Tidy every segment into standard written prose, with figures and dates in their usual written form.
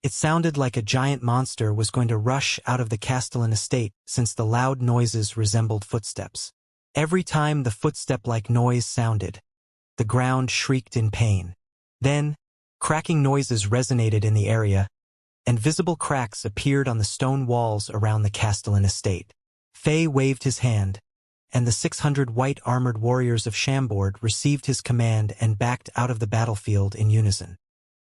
It sounded like a giant monster was going to rush out of the Castellan estate since the loud noises resembled footsteps. Every time the footstep-like noise sounded, the ground shrieked in pain. Then, cracking noises resonated in the area, and visible cracks appeared on the stone walls around the Castellan estate. Fei waved his hand, and the 600 white-armored warriors of Chambord received his command and backed out of the battlefield in unison.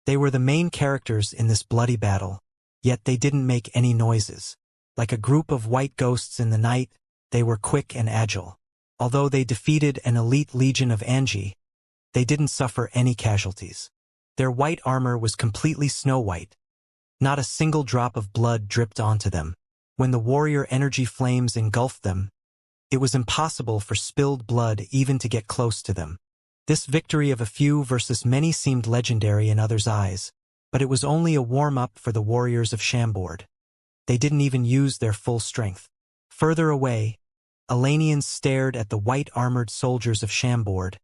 They were the main characters in this bloody battle, yet they didn't make any noises. Like a group of white ghosts in the night, they were quick and agile. Although they defeated an elite legion of Anji, they didn't suffer any casualties. Their white armor was completely snow-white. Not a single drop of blood dripped onto them. When the warrior energy flames engulfed them, it was impossible for spilled blood even to get close to them. This victory of a few versus many seemed legendary in others' eyes, but it was only a warm-up for the warriors of Chambord. They didn't even use their full strength. Further away, Elanians stared at the white-armored soldiers of Chambord,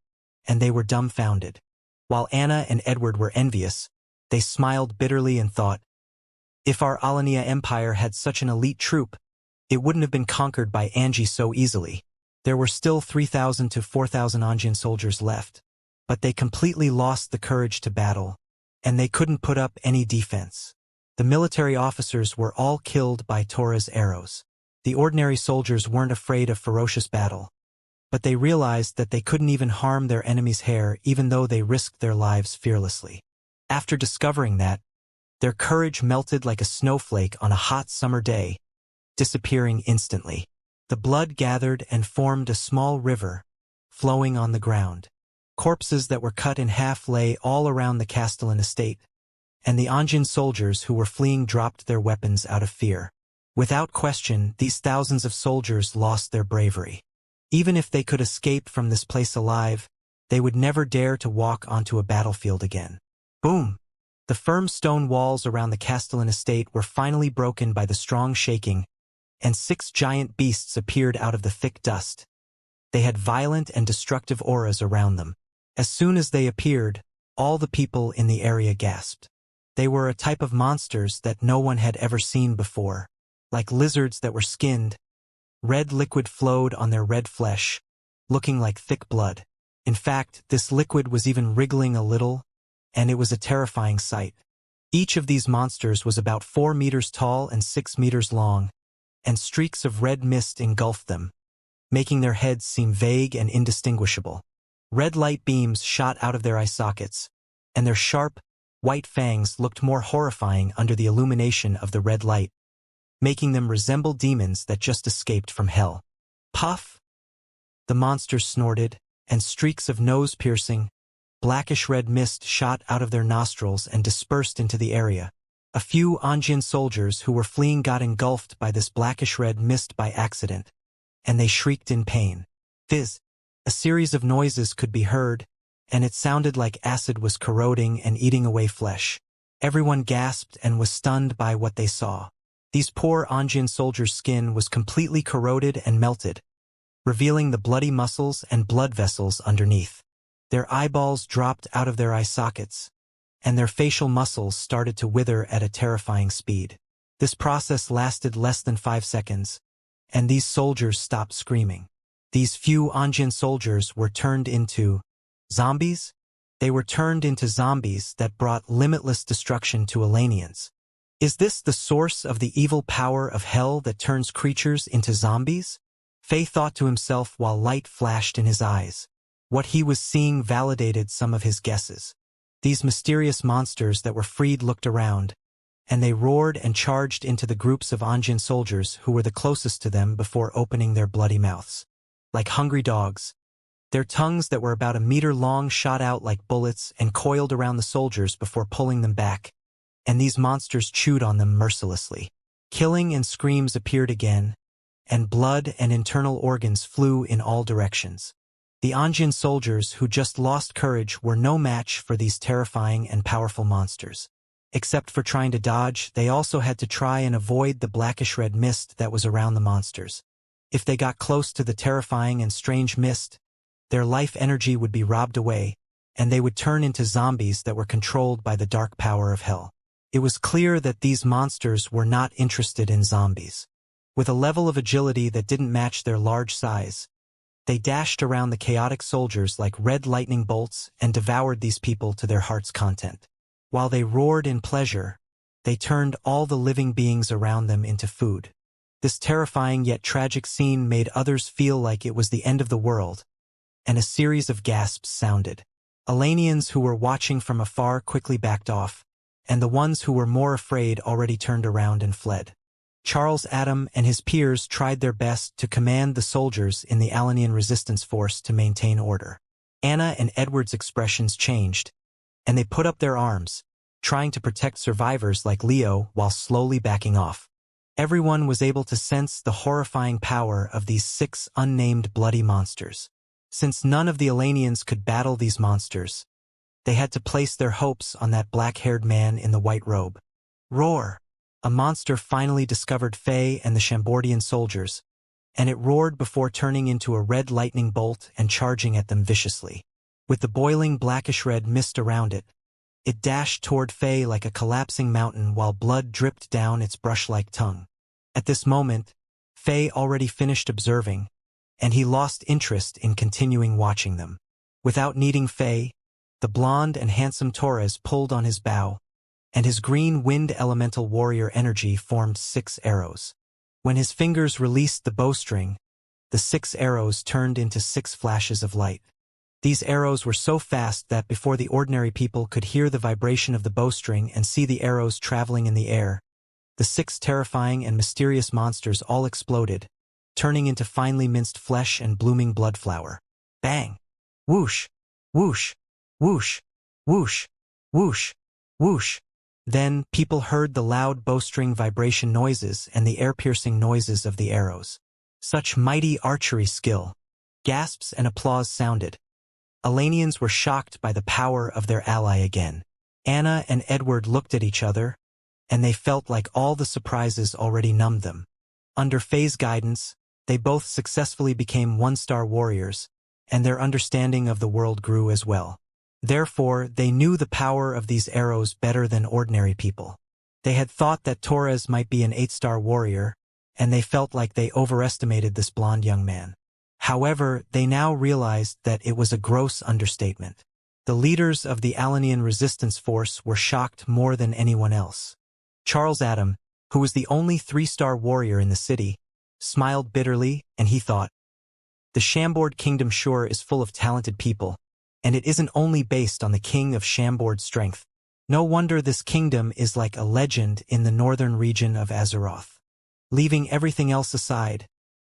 and they were dumbfounded. While Anna and Edward were envious, they smiled bitterly and thought, if our Alania Empire had such an elite troop, it wouldn't have been conquered by Anji so easily. There were still 3,000 to 4,000 Anjin soldiers left, but they completely lost the courage to battle, and they couldn't put up any defense. The military officers were all killed by Tora's arrows. The ordinary soldiers weren't afraid of ferocious battle, but they realized that they couldn't even harm their enemy's hair even though they risked their lives fearlessly. After discovering that, their courage melted like a snowflake on a hot summer day, disappearing instantly. The blood gathered and formed a small river, flowing on the ground. Corpses that were cut in half lay all around the Castellan estate, and the Anjin soldiers who were fleeing dropped their weapons out of fear. Without question, these thousands of soldiers lost their bravery. Even if they could escape from this place alive, they would never dare to walk onto a battlefield again. Boom! The firm stone walls around the Castellan estate were finally broken by the strong shaking, and 6 giant beasts appeared out of the thick dust. They had violent and destructive auras around them. As soon as they appeared, all the people in the area gasped. They were a type of monsters that no one had ever seen before. Like lizards that were skinned, red liquid flowed on their red flesh, looking like thick blood. In fact, this liquid was even wriggling a little, and it was a terrifying sight. Each of these monsters was about 4 meters tall and 6 meters long, and streaks of red mist engulfed them, making their heads seem vague and indistinguishable. Red light beams shot out of their eye sockets, and their sharp, white fangs looked more horrifying under the illumination of the red light, making them resemble demons that just escaped from hell. Puff! The monsters snorted, and streaks of nose-piercing, blackish-red mist shot out of their nostrils and dispersed into the area. A few Anjin soldiers who were fleeing got engulfed by this blackish-red mist by accident, and they shrieked in pain. Fizz! A series of noises could be heard, and it sounded like acid was corroding and eating away flesh. Everyone gasped and was stunned by what they saw. These poor Anjin soldiers' skin was completely corroded and melted, revealing the bloody muscles and blood vessels underneath. Their eyeballs dropped out of their eye sockets, and their facial muscles started to wither at a terrifying speed. This process lasted less than 5 seconds, and these soldiers stopped screaming. These few Anjin soldiers were turned into zombies? They were turned into zombies that brought limitless destruction to Elanians. Is this the source of the evil power of hell that turns creatures into zombies? Fei thought to himself while light flashed in his eyes. What he was seeing validated some of his guesses. These mysterious monsters that were freed looked around, and they roared and charged into the groups of Anjin soldiers who were the closest to them before opening their bloody mouths. Like hungry dogs, their tongues that were about 1 meter long shot out like bullets and coiled around the soldiers before pulling them back, and these monsters chewed on them mercilessly. Killing and screams appeared again, and blood and internal organs flew in all directions. The Anjin soldiers who just lost courage were no match for these terrifying and powerful monsters. Except for trying to dodge, they also had to try and avoid the blackish-red mist that was around the monsters. If they got close to the terrifying and strange mist, their life energy would be robbed away, and they would turn into zombies that were controlled by the dark power of hell. It was clear that these monsters were not interested in zombies. With a level of agility that didn't match their large size, they dashed around the chaotic soldiers like red lightning bolts and devoured these people to their heart's content. While they roared in pleasure, they turned all the living beings around them into food. This terrifying yet tragic scene made others feel like it was the end of the world, and a series of gasps sounded. Elanians who were watching from afar quickly backed off, and the ones who were more afraid already turned around and fled. Charles Adam and his peers tried their best to command the soldiers in the Alanian resistance force to maintain order. Anna and Edward's expressions changed, and they put up their arms, trying to protect survivors like Leo while slowly backing off. Everyone was able to sense the horrifying power of these 6 unnamed bloody monsters. Since none of the Elanians could battle these monsters, they had to place their hopes on that black-haired man in the white robe. Roar! A monster finally discovered Faye and the Shambordian soldiers, and it roared before turning into a red lightning bolt and charging at them viciously. With the boiling blackish-red mist around it, it dashed toward Faye like a collapsing mountain while blood dripped down its brush-like tongue. At this moment, Faye already finished observing, and he lost interest in continuing watching them. Without needing Faye, the blonde and handsome Torres pulled on his bow, and his green wind elemental warrior energy formed 6 arrows. When his fingers released the bowstring, the 6 arrows turned into 6 flashes of light. These arrows were so fast that before the ordinary people could hear the vibration of the bowstring and see the arrows traveling in the air, the 6 terrifying and mysterious monsters all exploded, turning into finely minced flesh and blooming blood flower. Bang! Whoosh! Whoosh! Whoosh! Whoosh! Whoosh! Whoosh! Then people heard the loud bowstring vibration noises and the air-piercing noises of the arrows. Such mighty archery skill! Gasps and applause sounded. Elanians were shocked by the power of their ally again. Anna and Edward looked at each other, and they felt like all the surprises already numbed them. Under Faye's guidance, they both successfully became 1-star warriors, and their understanding of the world grew as well. Therefore, they knew the power of these arrows better than ordinary people. They had thought that Torres might be an 8-star warrior, and they felt like they overestimated this blonde young man. However, they now realized that it was a gross understatement. The leaders of the Alanian resistance force were shocked more than anyone else. Charles Adam, who was the only 3-star warrior in the city, smiled bitterly, and he thought, "The Shambord Kingdom sure is full of talented people, and it isn't only based on the king of Shambord's strength. No wonder this kingdom is like a legend in the northern region of Azeroth. Leaving everything else aside,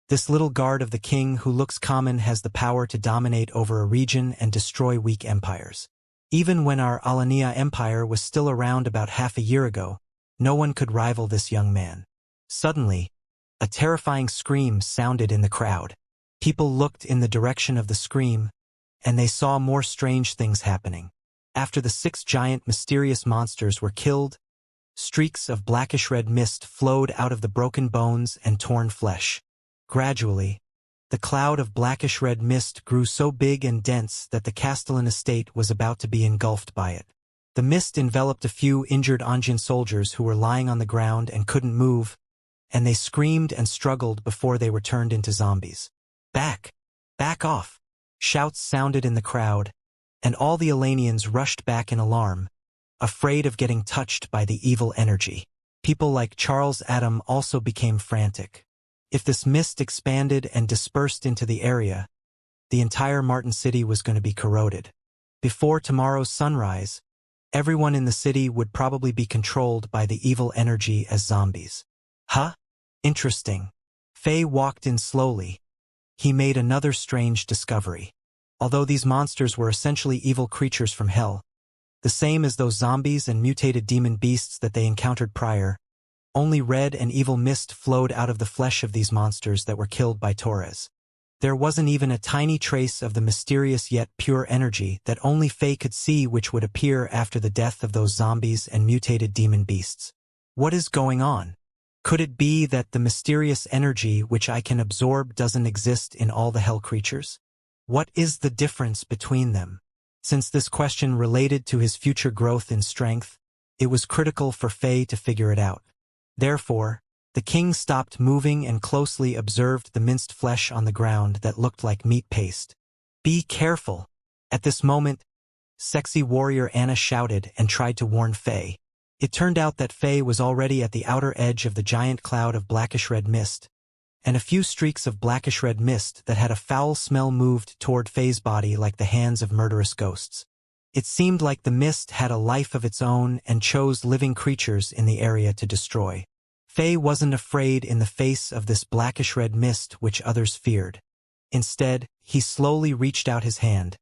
this little guard of the king who looks common has the power to dominate over a region and destroy weak empires. Even when our Alania Empire was still around about half a year ago, no one could rival this young man." Suddenly, a terrifying scream sounded in the crowd. People looked in the direction of the scream, and they saw more strange things happening. After the 6 giant mysterious monsters were killed, streaks of blackish-red mist flowed out of the broken bones and torn flesh. Gradually, the cloud of blackish-red mist grew so big and dense that the Castellan estate was about to be engulfed by it. The mist enveloped a few injured Anjin soldiers who were lying on the ground and couldn't move, and they screamed and struggled before they were turned into zombies. "Back! Back off!" Shouts sounded in the crowd, and all the Elanians rushed back in alarm, afraid of getting touched by the evil energy. People like Charles Adam also became frantic. If this mist expanded and dispersed into the area, the entire Martin City was going to be corroded. Before tomorrow's sunrise, everyone in the city would probably be controlled by the evil energy as zombies. Huh? Interesting. Faye walked in slowly. He made another strange discovery. Although these monsters were essentially evil creatures from hell, the same as those zombies and mutated demon beasts that they encountered prior, only red and evil mist flowed out of the flesh of these monsters that were killed by Torres. There wasn't even a tiny trace of the mysterious yet pure energy that only Faye could see, which would appear after the death of those zombies and mutated demon beasts. What is going on? Could it be that the mysterious energy which I can absorb doesn't exist in all the hell creatures? What is the difference between them? Since this question related to his future growth in strength, It was critical for Faye to figure it out. Therefore, the king stopped moving and closely observed the minced flesh on the ground that looked like meat paste. "Be careful!" At this moment, sexy warrior Anna shouted and tried to warn Faye. It turned out that Faye was already at the outer edge of the giant cloud of blackish-red mist, and a few streaks of blackish-red mist that had a foul smell moved toward Faye's body like the hands of murderous ghosts. It seemed like the mist had a life of its own and chose living creatures in the area to destroy. Faye wasn't afraid in the face of this blackish-red mist which others feared. Instead, he slowly reached out his hand,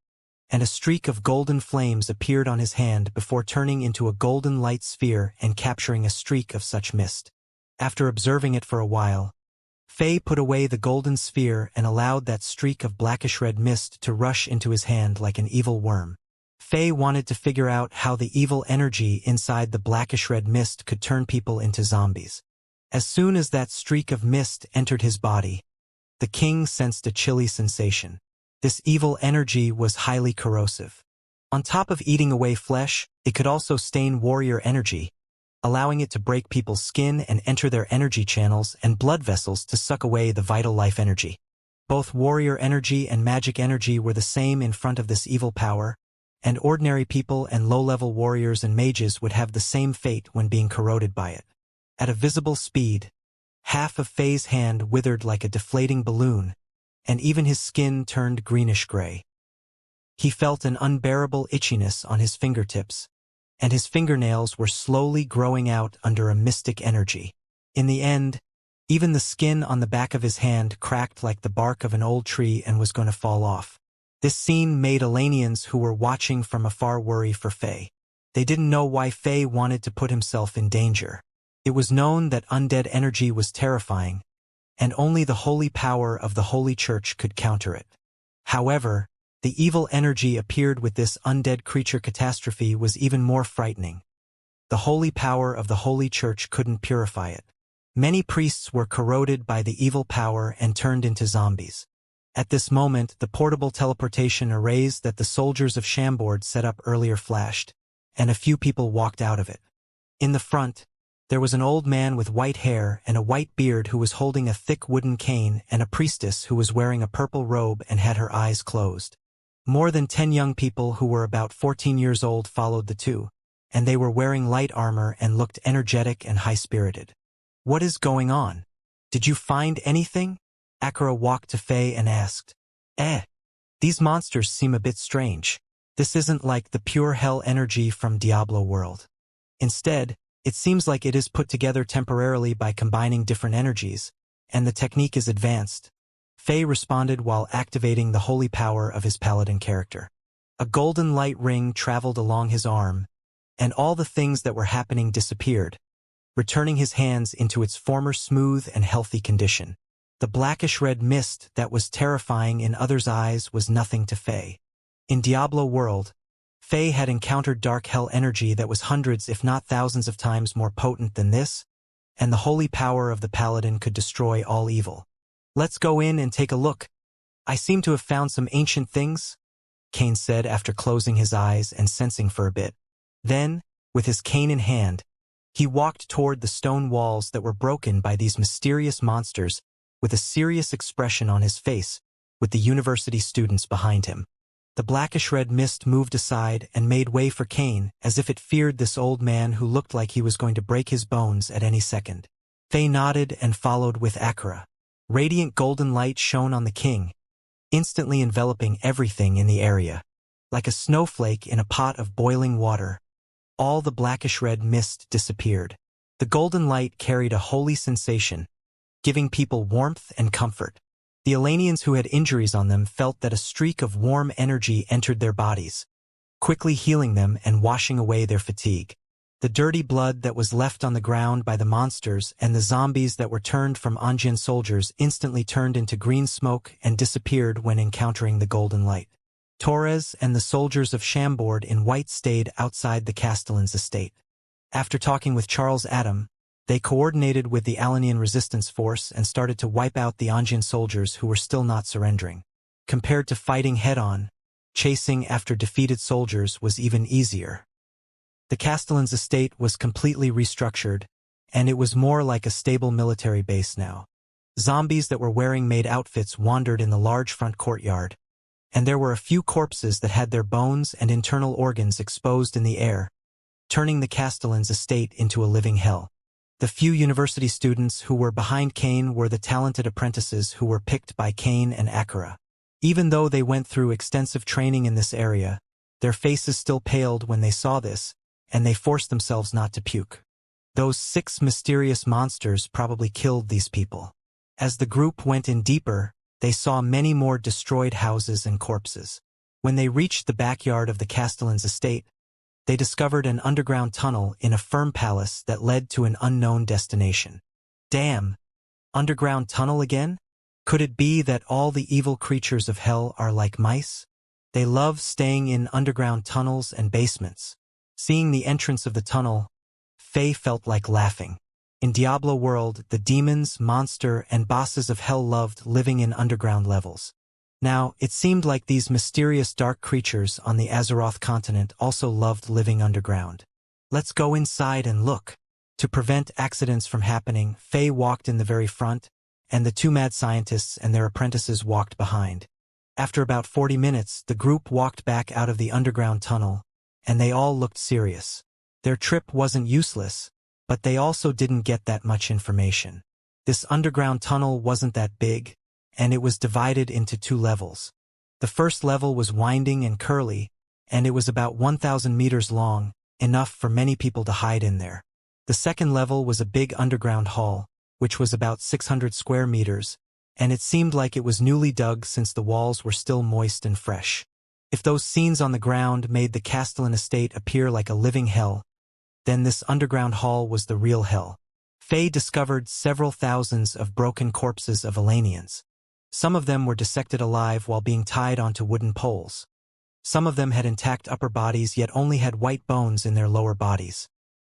and a streak of golden flames appeared on his hand before turning into a golden light sphere and capturing a streak of such mist. After observing it for a while, Faye put away the golden sphere and allowed that streak of blackish-red mist to rush into his hand like an evil worm. Faye wanted to figure out how the evil energy inside the blackish-red mist could turn people into zombies. As soon as that streak of mist entered his body, the king sensed a chilly sensation. This evil energy was highly corrosive. On top of eating away flesh, it could also stain warrior energy, allowing it to break people's skin and enter their energy channels and blood vessels to suck away the vital life energy. Both warrior energy and magic energy were the same in front of this evil power, and ordinary people and low-level warriors and mages would have the same fate when being corroded by it. At a visible speed, half of Faye's hand withered like a deflating balloon, and even his skin turned greenish-gray. He felt an unbearable itchiness on his fingertips, and his fingernails were slowly growing out under a mystic energy. In the end, even the skin on the back of his hand cracked like the bark of an old tree and was going to fall off. This scene made Elanians who were watching from afar worry for Faye. They didn't know why Faye wanted to put himself in danger. It was known that undead energy was terrifying, and only the holy power of the Holy Church could counter it. However, the evil energy appeared with this undead creature catastrophe was even more frightening. The holy power of the Holy Church couldn't purify it. Many priests were corroded by the evil power and turned into zombies. At this moment, the portable teleportation arrays that the soldiers of Chambord set up earlier flashed, and a few people walked out of it. In the front, there was an old man with white hair and a white beard who was holding a thick wooden cane and a priestess who was wearing a purple robe and had her eyes closed. More than 10 young people who were about 14 years old followed the two, and they were wearing light armor and looked energetic and high-spirited. "What is going on? Did you find anything?" Akira walked to Faye and asked. These monsters seem a bit strange. This isn't like the pure hell energy from Diablo World. Instead, it seems like it is put together temporarily by combining different energies, and the technique is advanced." Faye responded while activating the holy power of his paladin character. A golden light ring traveled along his arm, and all the things that were happening disappeared, returning his hands into its former smooth and healthy condition. The blackish-red mist that was terrifying in others' eyes was nothing to Faye. In Diablo World, Faye had encountered dark hell energy that was hundreds if not thousands of times more potent than this, and the holy power of the paladin could destroy all evil. "Let's go in and take a look. I seem to have found some ancient things," Cain said after closing his eyes and sensing for a bit. Then, with his cane in hand, he walked toward the stone walls that were broken by these mysterious monsters with a serious expression on his face, with the university students behind him. The blackish-red mist moved aside and made way for Cain, as if it feared this old man who looked like he was going to break his bones at any second. Faye nodded and followed with Akira. Radiant golden light shone on the king, instantly enveloping everything in the area. Like a snowflake in a pot of boiling water, all the blackish-red mist disappeared. The golden light carried a holy sensation, giving people warmth and comfort. The Elanians who had injuries on them felt that a streak of warm energy entered their bodies, quickly healing them and washing away their fatigue. The dirty blood that was left on the ground by the monsters and the zombies that were turned from Anjian soldiers instantly turned into green smoke and disappeared when encountering the golden light. Torres and the soldiers of Chambord in white stayed outside the Castellan's estate. After talking with Charles Adam, they coordinated with the Alanian resistance force and started to wipe out the Anjian soldiers who were still not surrendering. Compared to fighting head-on, chasing after defeated soldiers was even easier. The Castellan's estate was completely restructured, and it was more like a stable military base now. Zombies that were wearing maid outfits wandered in the large front courtyard, and there were a few corpses that had their bones and internal organs exposed in the air, turning the Castellan's estate into a living hell. The few university students who were behind Kane were the talented apprentices who were picked by Kane and Akira. Even though they went through extensive training in this area, their faces still paled when they saw this, and they forced themselves not to puke. Those 6 mysterious monsters probably killed these people. As the group went in deeper, they saw many more destroyed houses and corpses. When they reached the backyard of the Castellan's estate, they discovered an underground tunnel in a firm palace that led to an unknown destination. Damn! Underground tunnel again? Could it be that all the evil creatures of hell are like mice? They love staying in underground tunnels and basements. Seeing the entrance of the tunnel, Faye felt like laughing. In Diablo world, the demons, monster, and bosses of hell loved living in underground levels. Now, it seemed like these mysterious dark creatures on the Azeroth continent also loved living underground. Let's go inside and look. To prevent accidents from happening, Faye walked in the very front, and the 2 mad scientists and their apprentices walked behind. After about 40 minutes, the group walked back out of the underground tunnel, and they all looked serious. Their trip wasn't useless, but they also didn't get that much information. This underground tunnel wasn't that big, and it was divided into 2 levels. The first level was winding and curly, and it was about 1,000 meters long, enough for many people to hide in there. The second level was a big underground hall, which was about 600 square meters, and it seemed like it was newly dug since the walls were still moist and fresh. If those scenes on the ground made the Castellan estate appear like a living hell, then this underground hall was the real hell. Faye discovered several thousands of broken corpses of Elanians. Some of them were dissected alive while being tied onto wooden poles. Some of them had intact upper bodies yet only had white bones in their lower bodies.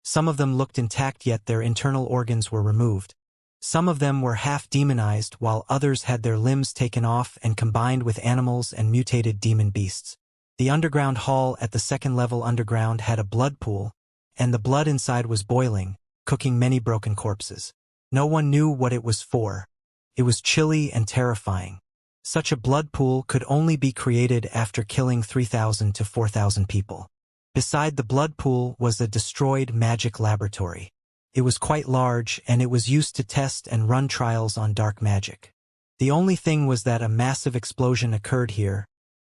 Some of them looked intact yet their internal organs were removed. Some of them were half demonized while others had their limbs taken off and combined with animals and mutated demon beasts. The underground hall at the second level underground had a blood pool, and the blood inside was boiling, cooking many broken corpses. No one knew what it was for. It was chilly and terrifying. Such a blood pool could only be created after killing 3,000 to 4,000 people. Beside the blood pool was a destroyed magic laboratory. It was quite large, and it was used to test and run trials on dark magic. The only thing was that a massive explosion occurred here,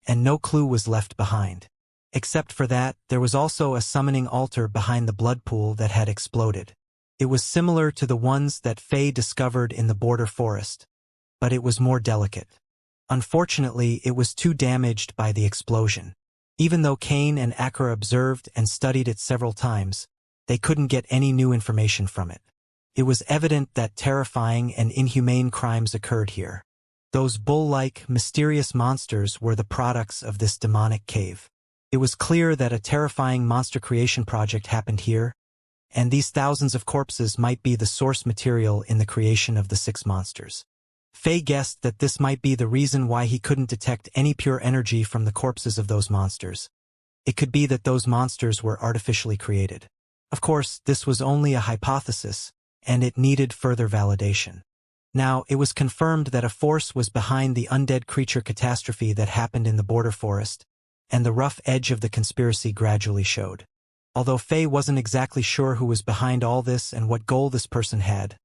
and no clue was left behind. Except for that, there was also a summoning altar behind the blood pool that had exploded. It was similar to the ones that Faye discovered in the border forest, but it was more delicate. Unfortunately, it was too damaged by the explosion. Even though Kane and Akira observed and studied it several times, they couldn't get any new information from it. It was evident that terrifying and inhumane crimes occurred here. Those bull-like, mysterious monsters were the products of this demonic cave. It was clear that a terrifying monster creation project happened here, and these thousands of corpses might be the source material in the creation of the 6 monsters. Faye guessed that this might be the reason why he couldn't detect any pure energy from the corpses of those monsters. It could be that those monsters were artificially created. Of course, this was only a hypothesis, and it needed further validation. Now, it was confirmed that a force was behind the undead creature catastrophe that happened in the border forest, and the rough edge of the conspiracy gradually showed. Although Faye wasn't exactly sure who was behind all this and what goal this person had,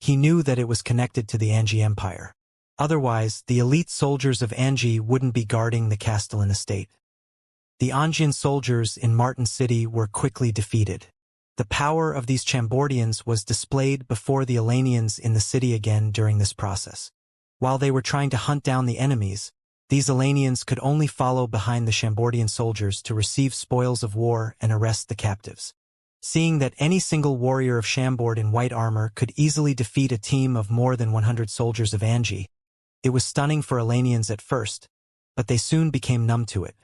he knew that it was connected to the Angie Empire. Otherwise, the elite soldiers of Angie wouldn't be guarding the Castellan estate. The Angian soldiers in Martin City were quickly defeated. The power of these Chambordians was displayed before the Elanians in the city again during this process. While they were trying to hunt down the enemies, these Elanians could only follow behind the Chambordian soldiers to receive spoils of war and arrest the captives. Seeing that any single warrior of Chambord in white armor could easily defeat a team of more than 100 soldiers of Angie, it was stunning for Elanians at first, but they soon became numb to it.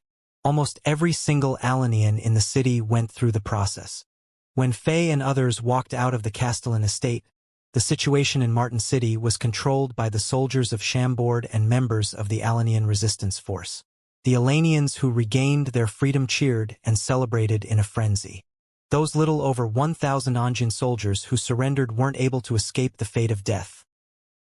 Almost every single Alanian in the city went through the process. When Faye and others walked out of the Castellan estate, the situation in Martin City was controlled by the soldiers of Chambord and members of the Alanian resistance force. The Elanians who regained their freedom cheered and celebrated in a frenzy. Those little over 1,000 Anjin soldiers who surrendered weren't able to escape the fate of death.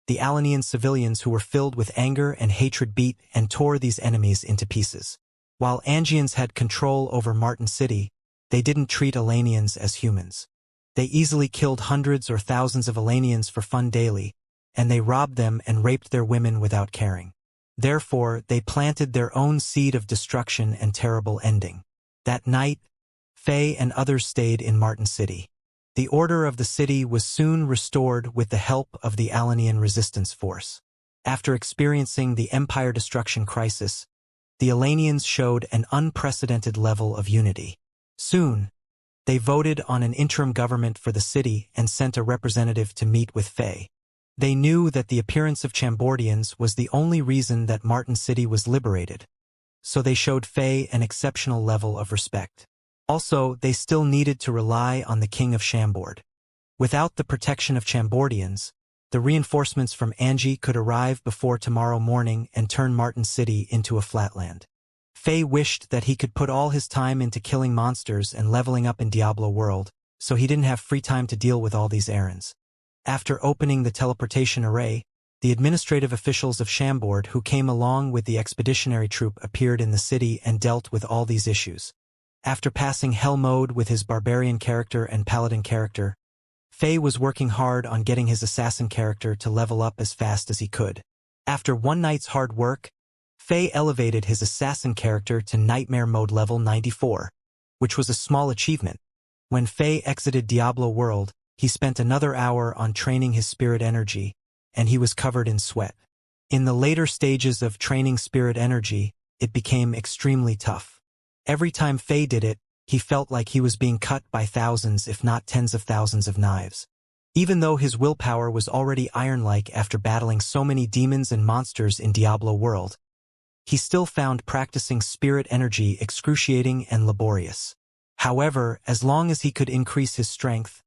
The Alanian civilians who were filled with anger and hatred beat and tore these enemies into pieces. While Angians had control over Martin City, they didn't treat Alanians as humans. They easily killed hundreds or thousands of Alanians for fun daily, and they robbed them and raped their women without caring. Therefore, they planted their own seed of destruction and terrible ending. That night, Faye and others stayed in Martin City. The order of the city was soon restored with the help of the Alanian resistance force. After experiencing the Empire destruction crisis, the Alanians showed an unprecedented level of unity. Soon, they voted on an interim government for the city and sent a representative to meet with Faye. They knew that the appearance of Chambordans was the only reason that Martin City was liberated, so they showed Faye an exceptional level of respect. Also, they still needed to rely on the king of Chambord. Without the protection of Chambordans, the reinforcements from Angie could arrive before tomorrow morning and turn Martin City into a flatland. Faye wished that he could put all his time into killing monsters and leveling up in Diablo World, so he didn't have free time to deal with all these errands. After opening the teleportation array, the administrative officials of Chambord who came along with the expeditionary troop appeared in the city and dealt with all these issues. After passing Hell Mode with his barbarian character and paladin character, Faye was working hard on getting his assassin character to level up as fast as he could. After one night's hard work, Faye elevated his assassin character to Nightmare Mode level 94, which was a small achievement. When Faye exited Diablo World, he spent another hour on training his spirit energy, and he was covered in sweat. In the later stages of training spirit energy, it became extremely tough. Every time Faye did it, he felt like he was being cut by thousands if not tens of thousands of knives. Even though his willpower was already iron-like after battling so many demons and monsters in Diablo World, he still found practicing spirit energy excruciating and laborious. However, as long as he could increase his strength,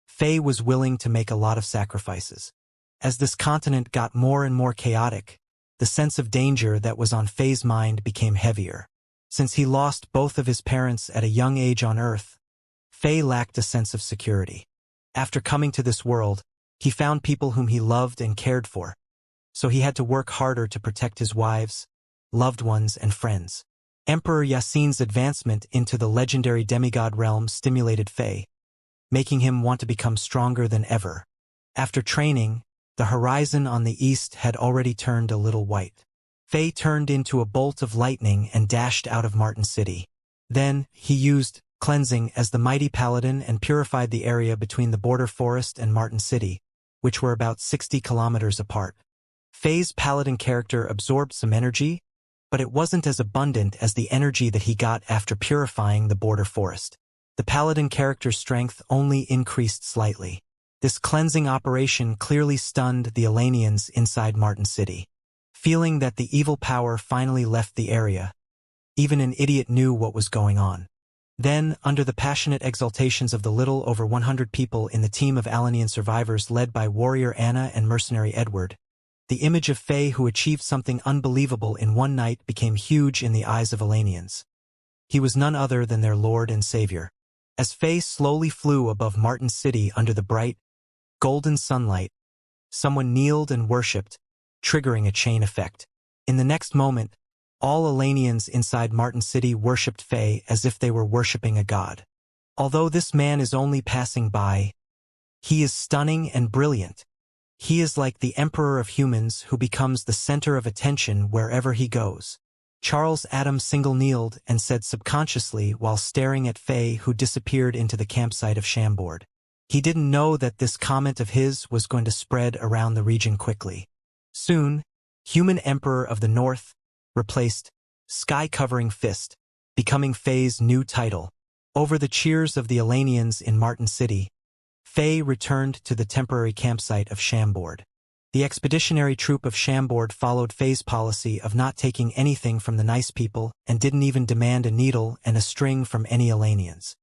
Faye was willing to make a lot of sacrifices. As this continent got more and more chaotic, the sense of danger that was on Faye's mind became heavier. Since he lost both of his parents at a young age on Earth, Faye lacked a sense of security. After coming to this world, he found people whom he loved and cared for, so he had to work harder to protect his wives, loved ones, and friends. Emperor Yassine's advancement into the legendary demigod realm stimulated Faye, making him want to become stronger than ever. After training, the horizon on the east had already turned a little white. Faye turned into a bolt of lightning and dashed out of Martin City. Then, he used cleansing as the mighty paladin and purified the area between the border forest and Martin City, which were about 60 kilometers apart. Faye's paladin character absorbed some energy, but it wasn't as abundant as the energy that he got after purifying the border forest. The paladin character's strength only increased slightly. This cleansing operation clearly stunned the Alanians inside Martin City. Feeling that the evil power finally left the area, even an idiot knew what was going on. Then, under the passionate exultations of the little over 100 people in the team of Alanian survivors led by warrior Anna and mercenary Edward, the image of Faye who achieved something unbelievable in one night became huge in the eyes of Alanians. He was none other than their Lord and Savior. As Faye slowly flew above Martin City under the bright, golden sunlight, someone kneeled and worshipped, triggering a chain effect. In the next moment, all Alanians inside Martin City worshipped Faye as if they were worshipping a god. Although this man is only passing by, he is stunning and brilliant. He is like the emperor of humans who becomes the center of attention wherever he goes. Charles Adam single-kneeled and said subconsciously while staring at Faye who disappeared into the campsite of Chambord. He didn't know that this comment of his was going to spread around the region quickly. Soon, Human Emperor of the North replaced Sky-Covering Fist, becoming Faye's new title. Over the cheers of the Alanians in Martin City, Faye returned to the temporary campsite of Chambord. The expeditionary troop of Chambord followed Faye's policy of not taking anything from the nice people and didn't even demand a needle and a string from any Alanians.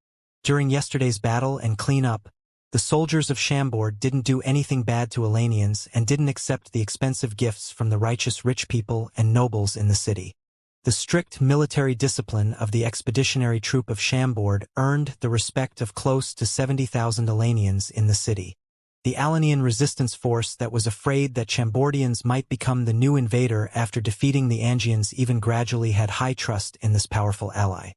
During yesterday's battle and cleanup, the soldiers of Chambord didn't do anything bad to Alanians and didn't accept the expensive gifts from the righteous rich people and nobles in the city. The strict military discipline of the expeditionary troop of Chambord earned the respect of close to 70,000 Alanians in the city. The Alanian resistance force that was afraid that Chambordians might become the new invader after defeating the Angians even gradually had high trust in this powerful ally.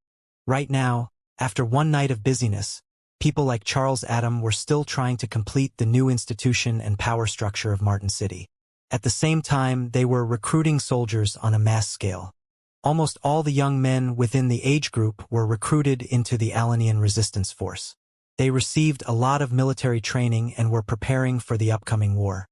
Right now, after one night of busyness, people like Charles Adam were still trying to complete the new institution and power structure of Martin City. At the same time, they were recruiting soldiers on a mass scale. Almost all the young men within the age group were recruited into the Alanian resistance force. They received a lot of military training and were preparing for the upcoming war.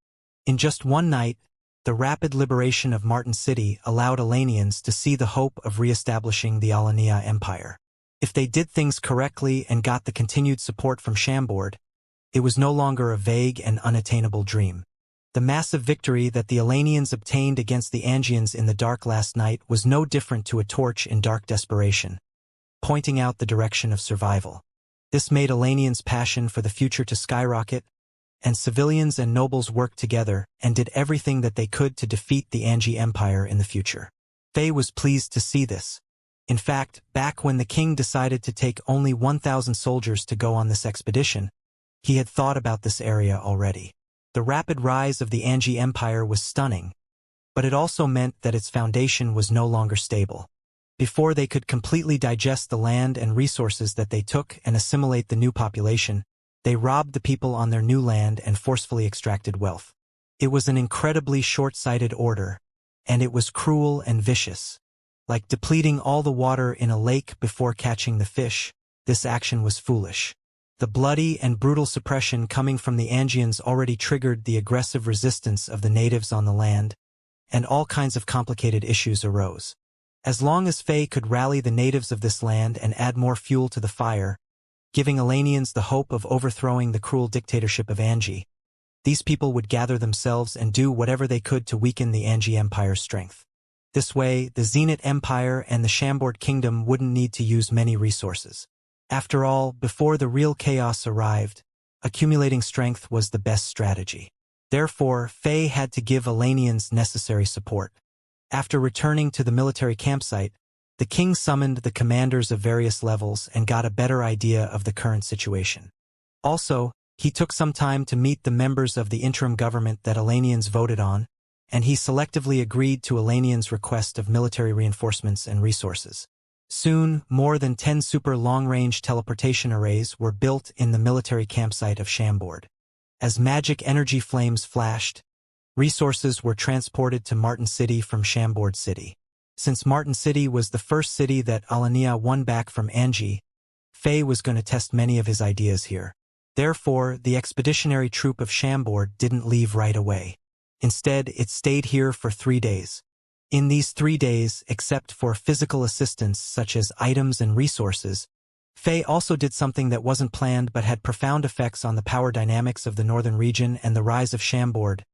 In just one night, the rapid liberation of Martin City allowed Alanians to see the hope of re-establishing the Alania Empire. If they did things correctly and got the continued support from Chambord, it was no longer a vague and unattainable dream. The massive victory that the Alanians obtained against the Angians in the dark last night was no different to a torch in dark desperation, pointing out the direction of survival. This made Alanians' passion for the future to skyrocket, and civilians and nobles worked together and did everything that they could to defeat the Angi Empire in the future. Fei was pleased to see this. In fact, back when the king decided to take only 1,000 soldiers to go on this expedition, he had thought about this area already. The rapid rise of the Angi Empire was stunning, but it also meant that its foundation was no longer stable. Before they could completely digest the land and resources that they took and assimilate the new population, they robbed the people on their new land and forcefully extracted wealth. It was an incredibly short-sighted order, and it was cruel and vicious. Like depleting all the water in a lake before catching the fish, this action was foolish. The bloody and brutal suppression coming from the Angians already triggered the aggressive resistance of the natives on the land, and all kinds of complicated issues arose. As long as Fei could rally the natives of this land and add more fuel to the fire, giving Alanians the hope of overthrowing the cruel dictatorship of Angi, these people would gather themselves and do whatever they could to weaken the Angi Empire's strength. This way, the Zenit Empire and the Chambord Kingdom wouldn't need to use many resources. After all, before the real chaos arrived, accumulating strength was the best strategy. Therefore, Fei had to give Alanians necessary support. After returning to the military campsite, the king summoned the commanders of various levels and got a better idea of the current situation. Also, he took some time to meet the members of the interim government that Alanians voted on, and he selectively agreed to Alanians' request of military reinforcements and resources. Soon, more than 10 super long-range teleportation arrays were built in the military campsite of Chambord. As magic energy flames flashed, resources were transported to Martin City from Chambord City. Since Martin City was the first city that Alania won back from Angi, Fei was going to test many of his ideas here. Therefore, the expeditionary troop of Chambord didn't leave right away. Instead, it stayed here for 3 days. In these 3 days, except for physical assistance such as items and resources, Fei also did something that wasn't planned but had profound effects on the power dynamics of the northern region and the rise of Chambord.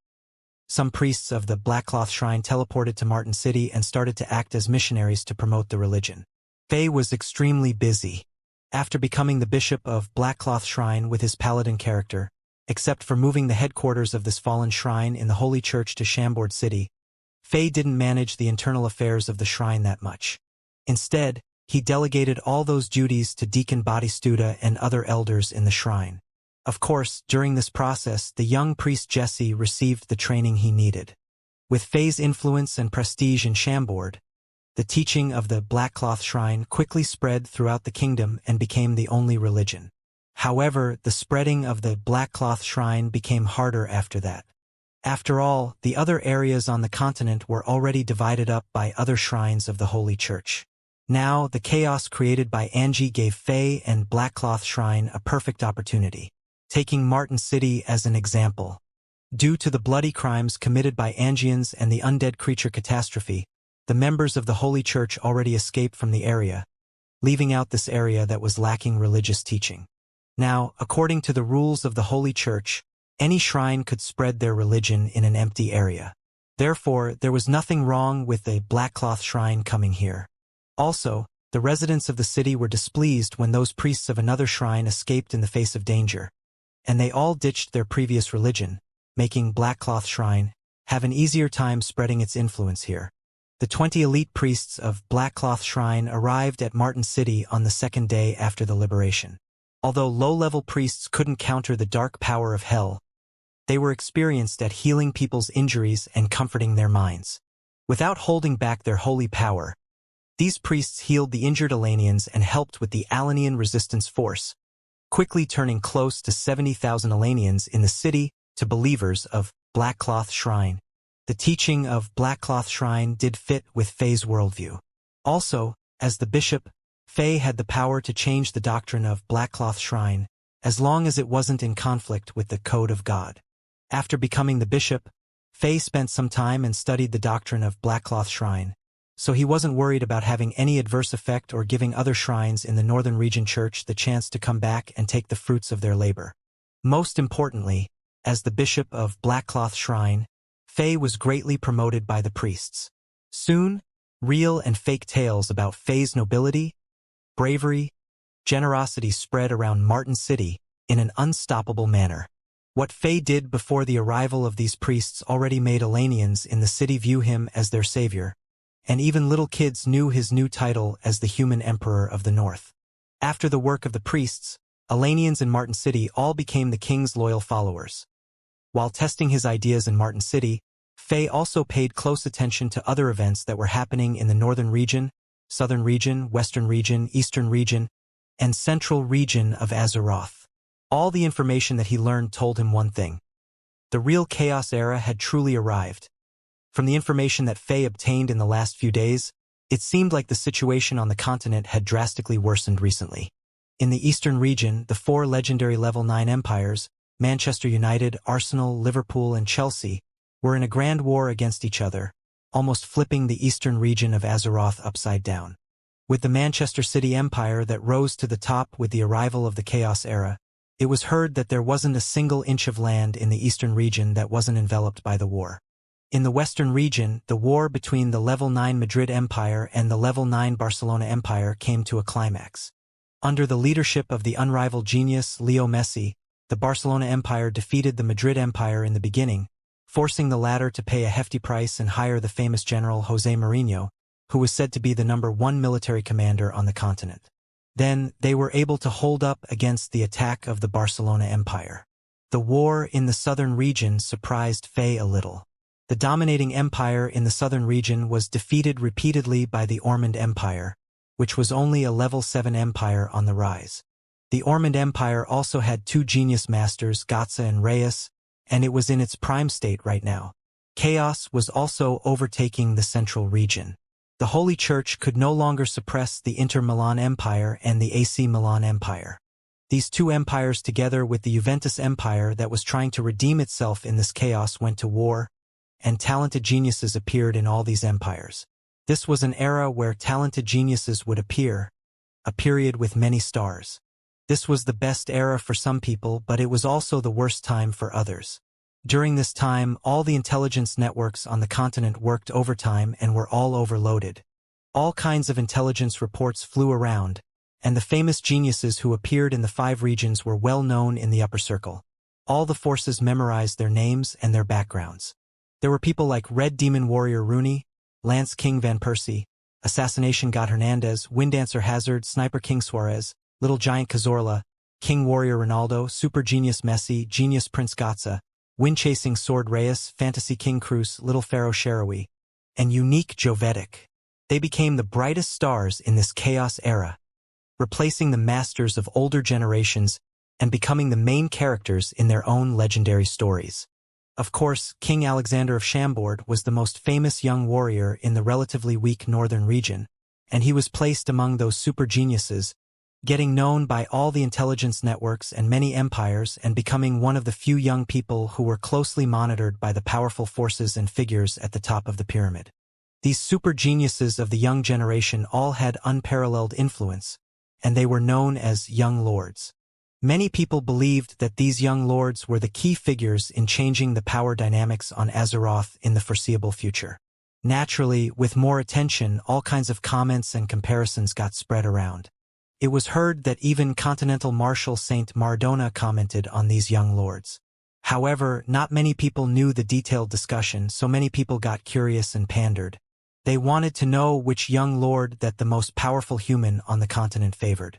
Some priests of the Blackcloth Shrine teleported to Martin City and started to act as missionaries to promote the religion. Fei was extremely busy. After becoming the bishop of Blackcloth Shrine with his paladin character, except for moving the headquarters of this fallen shrine in the Holy Church to Chambord City, Fei didn't manage the internal affairs of the shrine that much. Instead, he delegated all those duties to Deacon Batistuta and other elders in the shrine. Of course, during this process, the young priest Jesse received the training he needed. With Fei's influence and prestige in Chambord, the teaching of the Blackcloth Shrine quickly spread throughout the kingdom and became the only religion. However, the spreading of the Blackcloth Shrine became harder after that. After all, the other areas on the continent were already divided up by other shrines of the Holy Church. Now, the chaos created by Angi gave Fei and Blackcloth Shrine a perfect opportunity. Taking Martin City as an example. Due to the bloody crimes committed by Angians and the undead creature catastrophe, the members of the Holy Church already escaped from the area, leaving out this area that was lacking religious teaching. Now, according to the rules of the Holy Church, any shrine could spread their religion in an empty area. Therefore, there was nothing wrong with the Blackcloth Shrine coming here. Also, the residents of the city were displeased when those priests of another shrine escaped in the face of danger, and they all ditched their previous religion, making Blackcloth Shrine have an easier time spreading its influence here. The 20 elite priests of Black Cloth Shrine arrived at Martin City on the second day after the liberation. Although low-level priests couldn't counter the dark power of hell, they were experienced at healing people's injuries and comforting their minds. Without holding back their holy power, these priests healed the injured Elanians and helped with the Alanian resistance force, quickly turning close to 70,000 Elanians in the city to believers of Black Cloth Shrine. The teaching of Black Cloth Shrine did fit with Faye's worldview. Also, as the bishop, Faye had the power to change the doctrine of Black Cloth Shrine, as long as it wasn't in conflict with the Code of God. After becoming the bishop, Faye spent some time and studied the doctrine of Black Cloth Shrine, so he wasn't worried about having any adverse effect or giving other shrines in the Northern Region Church the chance to come back and take the fruits of their labor. Most importantly, as the bishop of Black Cloth Shrine, Faye was greatly promoted by the priests. Soon, real and fake tales about Faye's nobility, bravery, generosity spread around Martin City in an unstoppable manner. What Faye did before the arrival of these priests already made Elanians in the city view him as their savior, and even little kids knew his new title as the Human Emperor of the North. After the work of the priests, Elanians in Martin City all became the king's loyal followers. While testing his ideas in Martin City, Faye also paid close attention to other events that were happening in the Northern Region, Southern Region, Western Region, Eastern Region, and Central Region of Azeroth. All the information that he learned told him one thing. The real Chaos Era had truly arrived. From the information that Faye obtained in the last few days, it seemed like the situation on the continent had drastically worsened recently. In the Eastern Region, the 4 legendary level 9 empires, Manchester United, Arsenal, Liverpool, and Chelsea, were in a grand war against each other, almost flipping the Eastern Region of Azeroth upside down. With the Manchester City Empire that rose to the top with the arrival of the Chaos Era, it was heard that there wasn't a single inch of land in the Eastern Region that wasn't enveloped by the war. In the Western Region, the war between the Level 9 Madrid Empire and the Level 9 Barcelona Empire came to a climax. Under the leadership of the unrivaled genius Leo Messi, the Barcelona Empire defeated the Madrid Empire in the beginning, forcing the latter to pay a hefty price and hire the famous general José Mourinho, who was said to be the #1 military commander on the continent. Then, they were able to hold up against the attack of the Barcelona Empire. The war in the Southern Region surprised Faye a little. The dominating empire in the Southern Region was defeated repeatedly by the Ormond Empire, which was only a Level 7 empire on the rise. The Ormond Empire also had 2 genius masters, Gotza and Reyes, and it was in its prime state right now. Chaos was also overtaking the Central Region. The Holy Church could no longer suppress the Inter Milan Empire and the AC Milan Empire. These 2 empires together with the Juventus Empire that was trying to redeem itself in this chaos went to war, and talented geniuses appeared in all these empires. This was an era where talented geniuses would appear, a period with many stars. This was the best era for some people, but it was also the worst time for others. During this time, all the intelligence networks on the continent worked overtime and were all overloaded. All kinds of intelligence reports flew around, and the famous geniuses who appeared in the 5 regions were well known in the upper circle. All the forces memorized their names and their backgrounds. There were people like Red Demon Warrior Rooney, Lance King Van Persie, Assassination God Hernandez, Winddancer Hazard, Sniper King Suarez, Little Giant Cazorla, King Warrior Ronaldo, Super Genius Messi, Genius Prince Gotza, Wind-Chasing Sword Reyes, Fantasy King Cruz, Little Pharaoh Sharawi, and Unique Jovetic. They became the brightest stars in this chaos era, replacing the masters of older generations and becoming the main characters in their own legendary stories. Of course, King Alexander of Chambord was the most famous young warrior in the relatively weak northern region, and he was placed among those super geniuses, getting known by all the intelligence networks and many empires and becoming one of the few young people who were closely monitored by the powerful forces and figures at the top of the pyramid. These super geniuses of the young generation all had unparalleled influence, and they were known as young lords. Many people believed that these young lords were the key figures in changing the power dynamics on Azeroth in the foreseeable future. Naturally, with more attention, all kinds of comments and comparisons got spread around. It was heard that even Continental Marshal Saint Mardona commented on these young lords. However, not many people knew the detailed discussion, so many people got curious and pandered. They wanted to know which young lord that the most powerful human on the continent favored.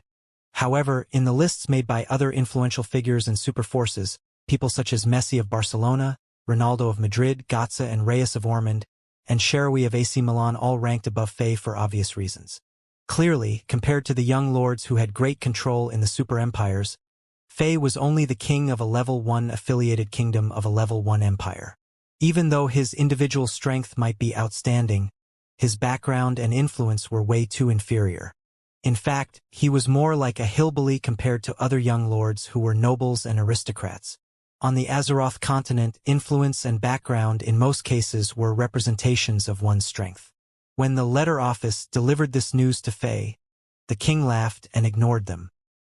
However, in the lists made by other influential figures and superforces, people such as Messi of Barcelona, Ronaldo of Madrid, Gotza and Reyes of Ormond, and Cherui of AC Milan all ranked above Faye for obvious reasons. Clearly, compared to the young lords who had great control in the super empires, Faye was only the king of a level 1 affiliated kingdom of a level 1 empire. Even though his individual strength might be outstanding, his background and influence were way too inferior. In fact, he was more like a hillbilly compared to other young lords who were nobles and aristocrats. On the Azeroth continent, influence and background in most cases were representations of one's strength. When the letter office delivered this news to Faye, the king laughed and ignored them.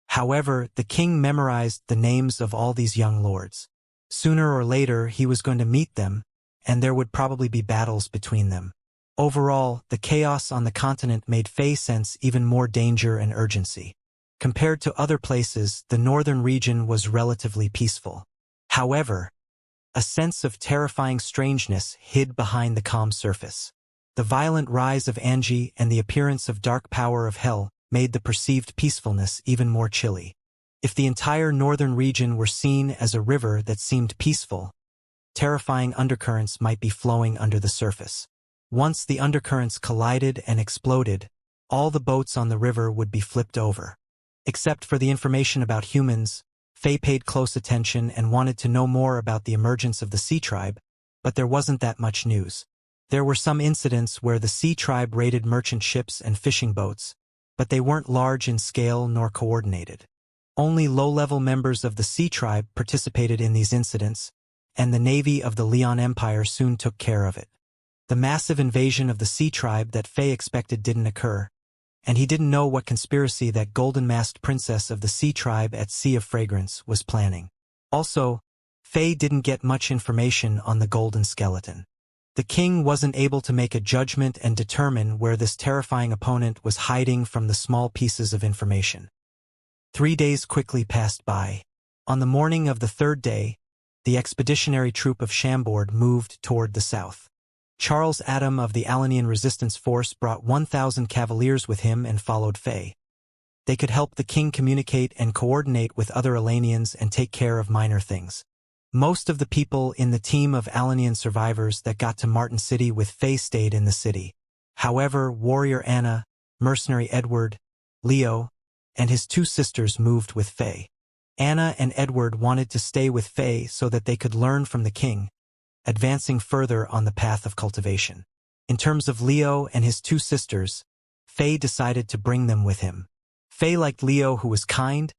However, the king memorized the names of all these young lords. Sooner or later, he was going to meet them, and there would probably be battles between them. Overall, the chaos on the continent made Faye sense even more danger and urgency. Compared to other places, the northern region was relatively peaceful. However, a sense of terrifying strangeness hid behind the calm surface. The violent rise of Angie and the appearance of dark power of hell made the perceived peacefulness even more chilly. If the entire northern region were seen as a river that seemed peaceful, terrifying undercurrents might be flowing under the surface. Once the undercurrents collided and exploded, all the boats on the river would be flipped over. Except for the information about humans, Faye paid close attention and wanted to know more about the emergence of the Sea Tribe, but there wasn't that much news. There were some incidents where the Sea Tribe raided merchant ships and fishing boats, but they weren't large in scale nor coordinated. Only low-level members of the Sea Tribe participated in these incidents, and the navy of the Leon Empire soon took care of it. The massive invasion of the Sea Tribe that Faye expected didn't occur, and he didn't know what conspiracy that golden-masked princess of the Sea Tribe at Sea of Fragrance was planning. Also, Faye didn't get much information on the Golden Skeleton. The king wasn't able to make a judgment and determine where this terrifying opponent was hiding from the small pieces of information. 3 days quickly passed by. On the morning of the third day, the expeditionary troop of Chambord moved toward the south. Charles Adam of the Alanian Resistance Force brought 1,000 cavaliers with him and followed Faye. They could help the king communicate and coordinate with other Alanians and take care of minor things. Most of the people in the team of Alanian survivors that got to Martin City with Faye stayed in the city. However, warrior Anna, mercenary Edward, Leo, and his 2 sisters moved with Faye. Anna and Edward wanted to stay with Faye so that they could learn from the king, advancing further on the path of cultivation. In terms of Leo and his 2 sisters, Faye decided to bring them with him. Faye liked Leo, who was kind,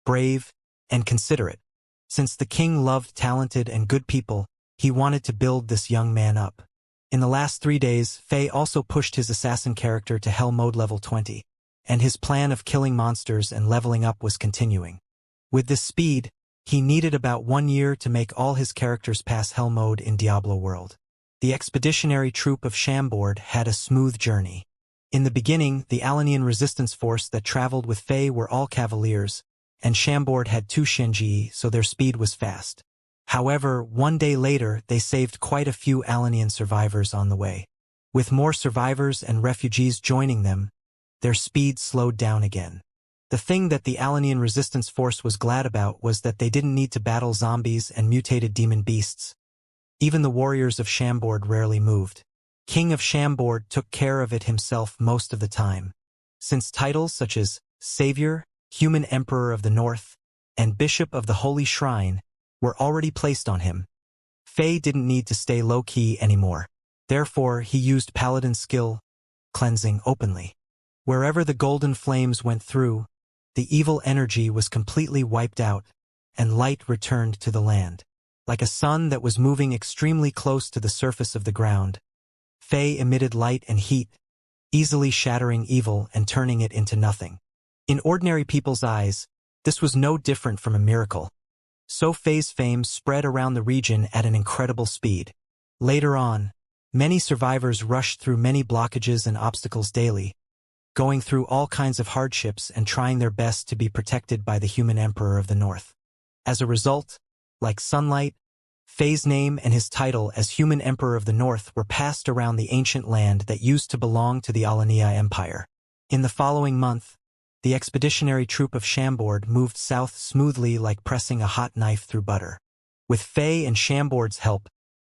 brave, and considerate. Since the king loved talented and good people, he wanted to build this young man up. In the last 3 days, Faye also pushed his assassin character to Hell Mode level 20, and his plan of killing monsters and leveling up was continuing. With this speed, he needed about 1 year to make all his characters pass Hell Mode in Diablo World. The expeditionary troop of Chambord had a smooth journey. In the beginning, the Alanian resistance force that traveled with Faye were all cavaliers, and Chambord had 2 Xianxia, so their speed was fast. However, 1 day later, they saved quite a few Alanian survivors on the way. With more survivors and refugees joining them, their speed slowed down again. The thing that the Alanian resistance force was glad about was that they didn't need to battle zombies and mutated demon beasts. Even the warriors of Chambord rarely moved. King of Chambord took care of it himself most of the time, since titles such as Savior, Human Emperor of the North, and Bishop of the Holy Shrine were already placed on him. Faye didn't need to stay low-key anymore. Therefore, he used Paladin skill, cleansing openly. Wherever the golden flames went through, the evil energy was completely wiped out, and light returned to the land. Like a sun that was moving extremely close to the surface of the ground, Faye emitted light and heat, easily shattering evil and turning it into nothing. In ordinary people's eyes, this was no different from a miracle. So Faye's fame spread around the region at an incredible speed. Later on, many survivors rushed through many blockages and obstacles daily, going through all kinds of hardships and trying their best to be protected by the human emperor of the north. As a result, like sunlight, Fei's name and his title as Human Emperor of the North were passed around the ancient land that used to belong to the Alania Empire. In the following month, the expeditionary troop of Chambord moved south smoothly like pressing a hot knife through butter. With Fei and Chambord's help,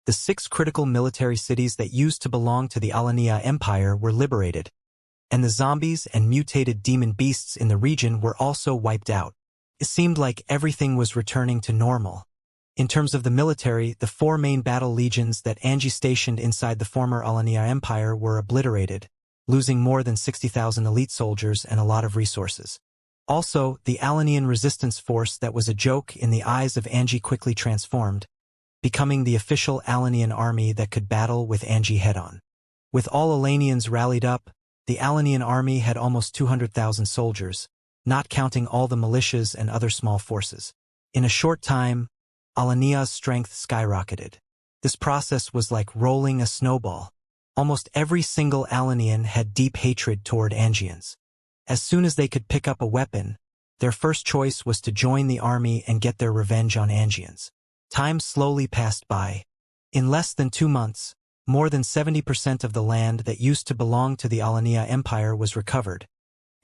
the 6 critical military cities that used to belong to the Alania Empire were liberated, and the zombies and mutated demon beasts in the region were also wiped out. It seemed like everything was returning to normal. In terms of the military, the 4 main battle legions that Angie stationed inside the former Alania Empire were obliterated, losing more than 60,000 elite soldiers and a lot of resources. Also, the Alanian resistance force that was a joke in the eyes of Angie quickly transformed, becoming the official Alanian army that could battle with Angie head-on. With all Alanians rallied up, the Alanian army had almost 200,000 soldiers, not counting all the militias and other small forces. In a short time, Alania's strength skyrocketed. This process was like rolling a snowball. Almost every single Alanian had deep hatred toward Angians. As soon as they could pick up a weapon, their first choice was to join the army and get their revenge on Angians. Time slowly passed by. In less than 2 months, more than 70% of the land that used to belong to the Alania Empire was recovered,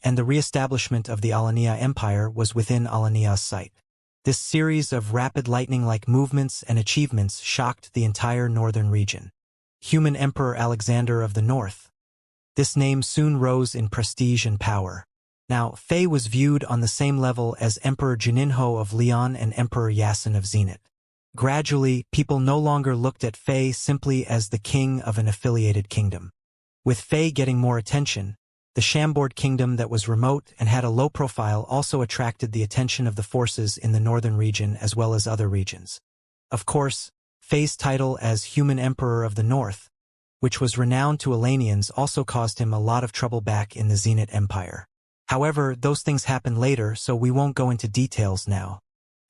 and the re-establishment of the Alania Empire was within Alania's sight. This series of rapid lightning-like movements and achievements shocked the entire northern region. Human Emperor Alexander of the North. This name soon rose in prestige and power. Now, Fei was viewed on the same level as Emperor Juninho of Leon and Emperor Yasin of Zenith. Gradually, people no longer looked at Fei simply as the king of an affiliated kingdom. With Fei getting more attention, the Chambord kingdom that was remote and had a low profile also attracted the attention of the forces in the northern region as well as other regions. Of course, Fei's title as Human Emperor of the North, which was renowned to Alanians, also caused him a lot of trouble back in the Zenith Empire. However, those things happened later, so we won't go into details now.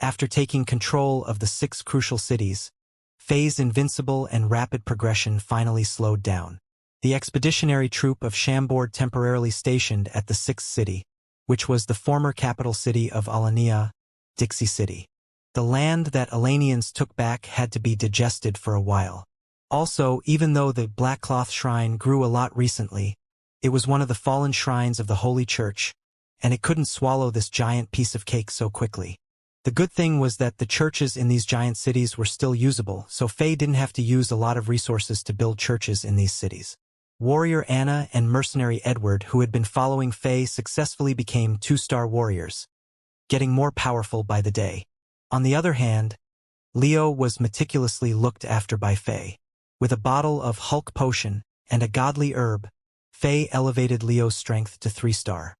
After taking control of the 6 crucial cities, Fei's invincible and rapid progression finally slowed down. The expeditionary troop of Chambord temporarily stationed at the 6th city, which was the former capital city of Alania, Dixie City. The land that Alanians took back had to be digested for a while. Also, even though the Black Cloth Shrine grew a lot recently, it was one of the fallen shrines of the Holy Church, and it couldn't swallow this giant piece of cake so quickly. The good thing was that the churches in these giant cities were still usable, so Fei didn't have to use a lot of resources to build churches in these cities. Warrior Anna and mercenary Edward, who had been following Fei, successfully became 2-star warriors, getting more powerful by the day. On the other hand, Leo was meticulously looked after by Fei. With a bottle of Hulk potion and a godly herb, Fei elevated Leo's strength to 3-star.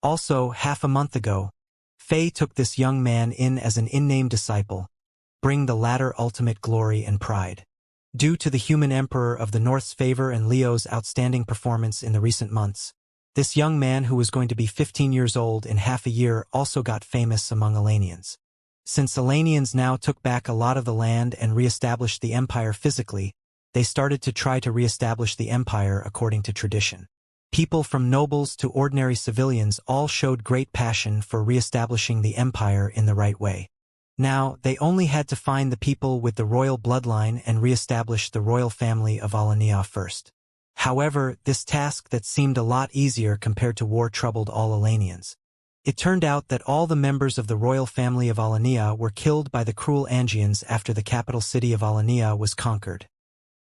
Also, half a month ago, Fei took this young man in as an in-name disciple, bring the latter ultimate glory and pride. Due to the Human Emperor of the North's favor and Leo's outstanding performance in the recent months, this young man, who was going to be 15 years old in half a year, also got famous among Alanians. Since Alanians now took back a lot of the land and re-established the empire physically, they started to try to re-establish the empire according to tradition. People from nobles to ordinary civilians all showed great passion for re-establishing the empire in the right way. Now, they only had to find the people with the royal bloodline and re-establish the royal family of Alania first. However, this task that seemed a lot easier compared to war troubled all Alanians. It turned out that all the members of the royal family of Alania were killed by the cruel Angians after the capital city of Alania was conquered.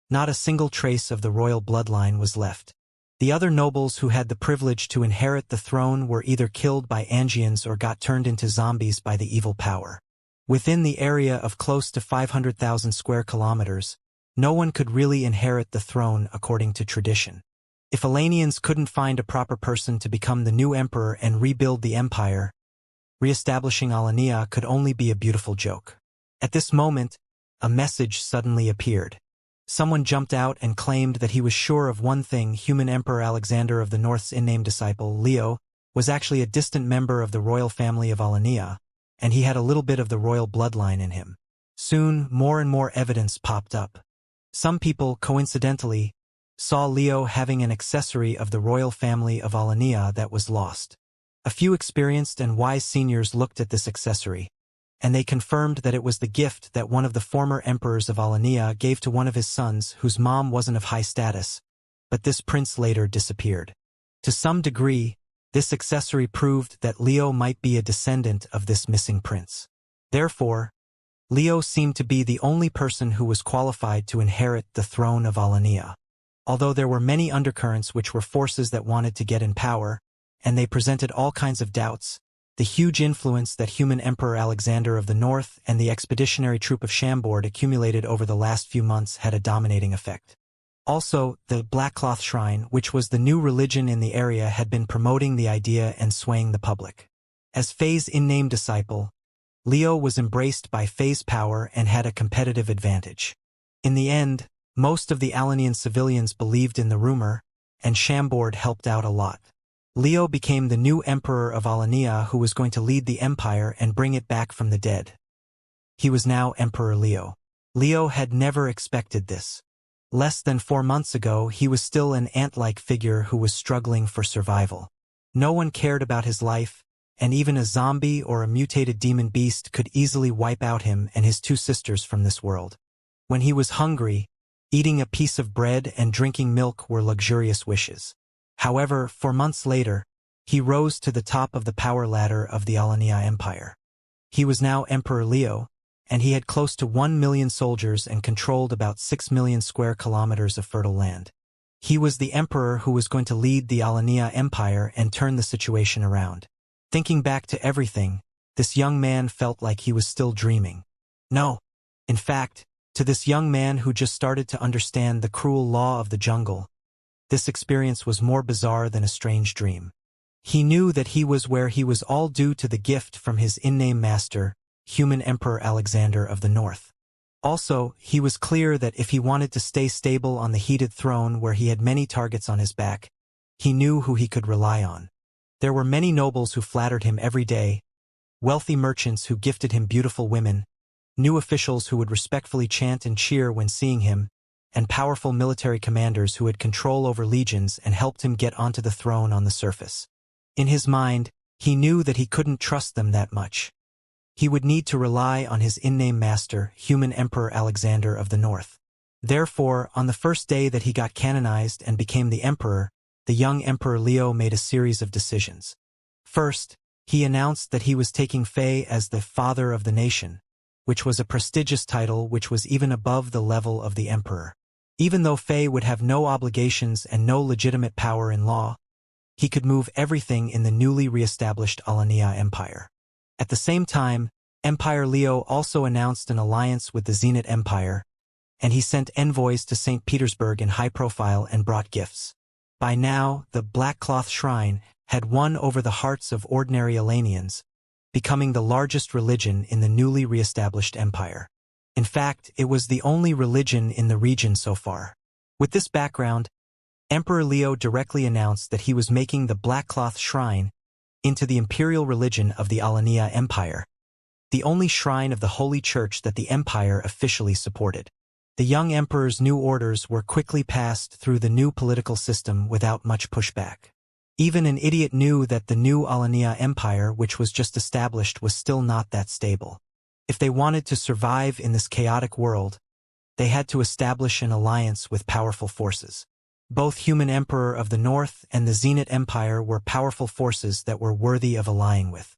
Not a single trace of the royal bloodline was left. The other nobles who had the privilege to inherit the throne were either killed by Angians or got turned into zombies by the evil power. Within the area of close to 500,000 square kilometers, no one could really inherit the throne according to tradition. If Alanians couldn't find a proper person to become the new emperor and rebuild the empire, re-establishing Alania could only be a beautiful joke. At this moment, a message suddenly appeared. Someone jumped out and claimed that he was sure of one thing: Human Emperor Alexander of the North's in-name disciple, Leo, was actually a distant member of the royal family of Alania, and he had a little bit of the royal bloodline in him. Soon, more and more evidence popped up. Some people, coincidentally, saw Leo having an accessory of the royal family of Alania that was lost. A few experienced and wise seniors looked at this accessory. and they confirmed that it was the gift that one of the former emperors of Alania gave to one of his sons whose mom wasn't of high status, but this prince later disappeared. To some degree, this accessory proved that Leo might be a descendant of this missing prince. Therefore, Leo seemed to be the only person who was qualified to inherit the throne of Alania. Although there were many undercurrents which were forces that wanted to get in power, and they presented all kinds of doubts, the huge influence that human Emperor Alexander of the North and the expeditionary troop of Chambord accumulated over the last few months had a dominating effect. Also, the Black Cloth Shrine, which was the new religion in the area, had been promoting the idea and swaying the public. As Fei's in-name disciple, Leo was embraced by Fei's power and had a competitive advantage. In the end, most of the Alanian civilians believed in the rumor, and Chambord helped out a lot. Leo became the new emperor of Alania who was going to lead the empire and bring it back from the dead. He was now Emperor Leo. Leo had never expected this. Less than 4 months ago, he was still an ant-like figure who was struggling for survival. No one cared about his life, and even a zombie or a mutated demon beast could easily wipe out him and his 2 sisters from this world. When he was hungry, eating a piece of bread and drinking milk were luxurious wishes. However, 4 months later, he rose to the top of the power ladder of the Alania Empire. He was now Emperor Leo, and he had close to 1 million soldiers and controlled about 6 million square kilometers of fertile land. He was the emperor who was going to lead the Alania Empire and turn the situation around. Thinking back to everything, this young man felt like he was still dreaming. No. In fact, to this young man who just started to understand the cruel law of the jungle, this experience was more bizarre than a strange dream. He knew that he was where he was all due to the gift from his in-name master, human Emperor Alexander of the North. Also, he was clear that if he wanted to stay stable on the heated throne where he had many targets on his back, he knew who he could rely on. There were many nobles who flattered him every day, wealthy merchants who gifted him beautiful women, new officials who would respectfully chant and cheer when seeing him, and powerful military commanders who had control over legions and helped him get onto the throne on the surface. In his mind, he knew that he couldn't trust them that much. He would need to rely on his in-name master, human Emperor Alexander of the North. Therefore, on the first day that he got canonized and became the emperor, the young Emperor Leo made a series of decisions. First, he announced that he was taking Fei as the father of the nation, which was a prestigious title which was even above the level of the emperor. Even though Fei would have no obligations and no legitimate power in law, he could move everything in the newly re-established Alania Empire. At the same time, Emperor Leo also announced an alliance with the Zenit Empire, and he sent envoys to St. Petersburg in high profile and brought gifts. By now, the Black Cloth Shrine had won over the hearts of ordinary Alanians, becoming the largest religion in the newly re-established empire. In fact, it was the only religion in the region so far. With this background, Emperor Leo directly announced that he was making the Black Cloth Shrine into the imperial religion of the Alania Empire, the only shrine of the Holy Church that the empire officially supported. The young emperor's new orders were quickly passed through the new political system without much pushback. Even an idiot knew that the new Alania Empire, which was just established, was still not that stable. If they wanted to survive in this chaotic world, they had to establish an alliance with powerful forces. Both human Emperor of the North and the Zenit Empire were powerful forces that were worthy of allying with.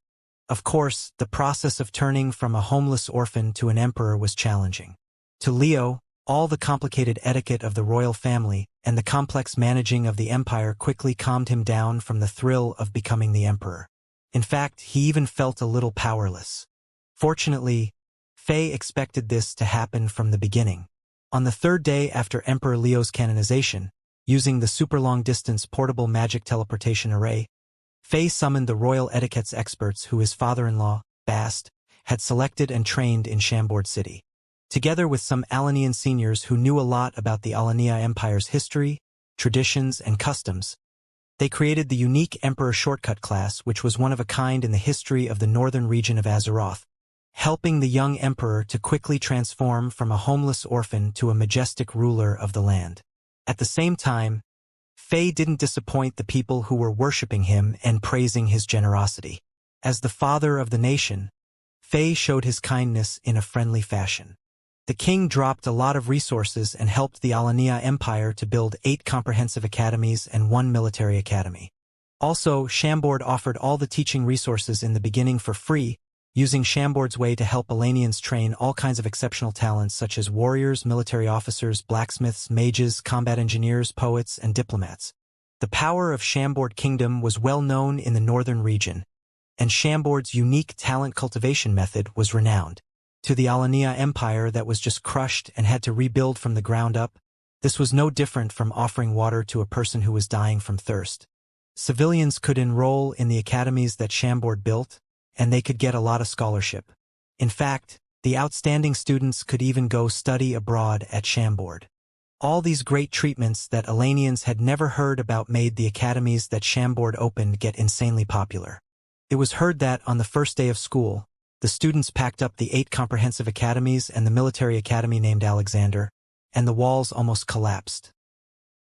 Of course, the process of turning from a homeless orphan to an emperor was challenging. To Leo, all the complicated etiquette of the royal family and the complex managing of the empire quickly calmed him down from the thrill of becoming the emperor. In fact, he even felt a little powerless. Fortunately, Fei expected this to happen from the beginning. On the 3rd day after Emperor Leo's canonization, using the super long-distance portable magic teleportation array, Fei summoned the royal etiquette's experts who his father-in-law, Bast, had selected and trained in Chambord City. Together with some Alanian seniors who knew a lot about the Alania Empire's history, traditions, and customs, they created the unique Emperor Shortcut class, which was one of a kind in the history of the northern region of Azeroth, helping the young emperor to quickly transform from a homeless orphan to a majestic ruler of the land. At the same time, Fei didn't disappoint the people who were worshipping him and praising his generosity. As the father of the nation, Fei showed his kindness in a friendly fashion. The king dropped a lot of resources and helped the Alania Empire to build 8 comprehensive academies and 1 military academy. Also, Chambord offered all the teaching resources in the beginning for free, using Chambord's way to help Alanians train all kinds of exceptional talents such as warriors, military officers, blacksmiths, mages, combat engineers, poets, and diplomats. The power of Chambord Kingdom was well known in the northern region, and Chambord's unique talent cultivation method was renowned. To the Alania Empire that was just crushed and had to rebuild from the ground up, this was no different from offering water to a person who was dying from thirst. Civilians could enroll in the academies that Chambord built, and they could get a lot of scholarship. In fact, the outstanding students could even go study abroad at Chambord. All these great treatments that Alanians had never heard about made the academies that Chambord opened get insanely popular. It was heard that, on the first day of school, the students packed up the 8 comprehensive academies and the military academy named Alexander, and the walls almost collapsed.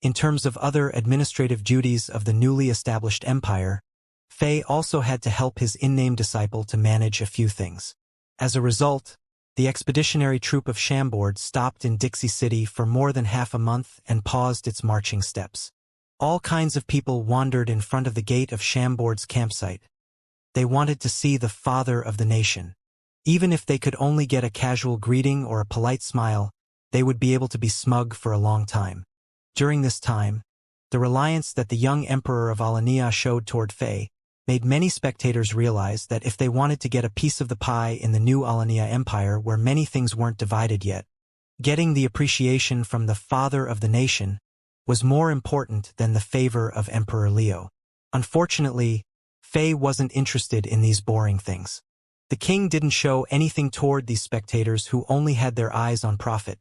In terms of other administrative duties of the newly established empire, Fei also had to help his in-name disciple to manage a few things. As a result, the expeditionary troop of Chambord stopped in Dixie City for more than half a month and paused its marching steps. All kinds of people wandered in front of the gate of Chambord's campsite. They wanted to see the father of the nation. Even if they could only get a casual greeting or a polite smile, they would be able to be smug for a long time. During this time, the reliance that the young emperor of Alania showed toward Fei made many spectators realize that if they wanted to get a piece of the pie in the new Alania Empire where many things weren't divided yet, getting the appreciation from the father of the nation was more important than the favor of Emperor Leo. Unfortunately, Fei wasn't interested in these boring things. The king didn't show anything toward these spectators who only had their eyes on profit,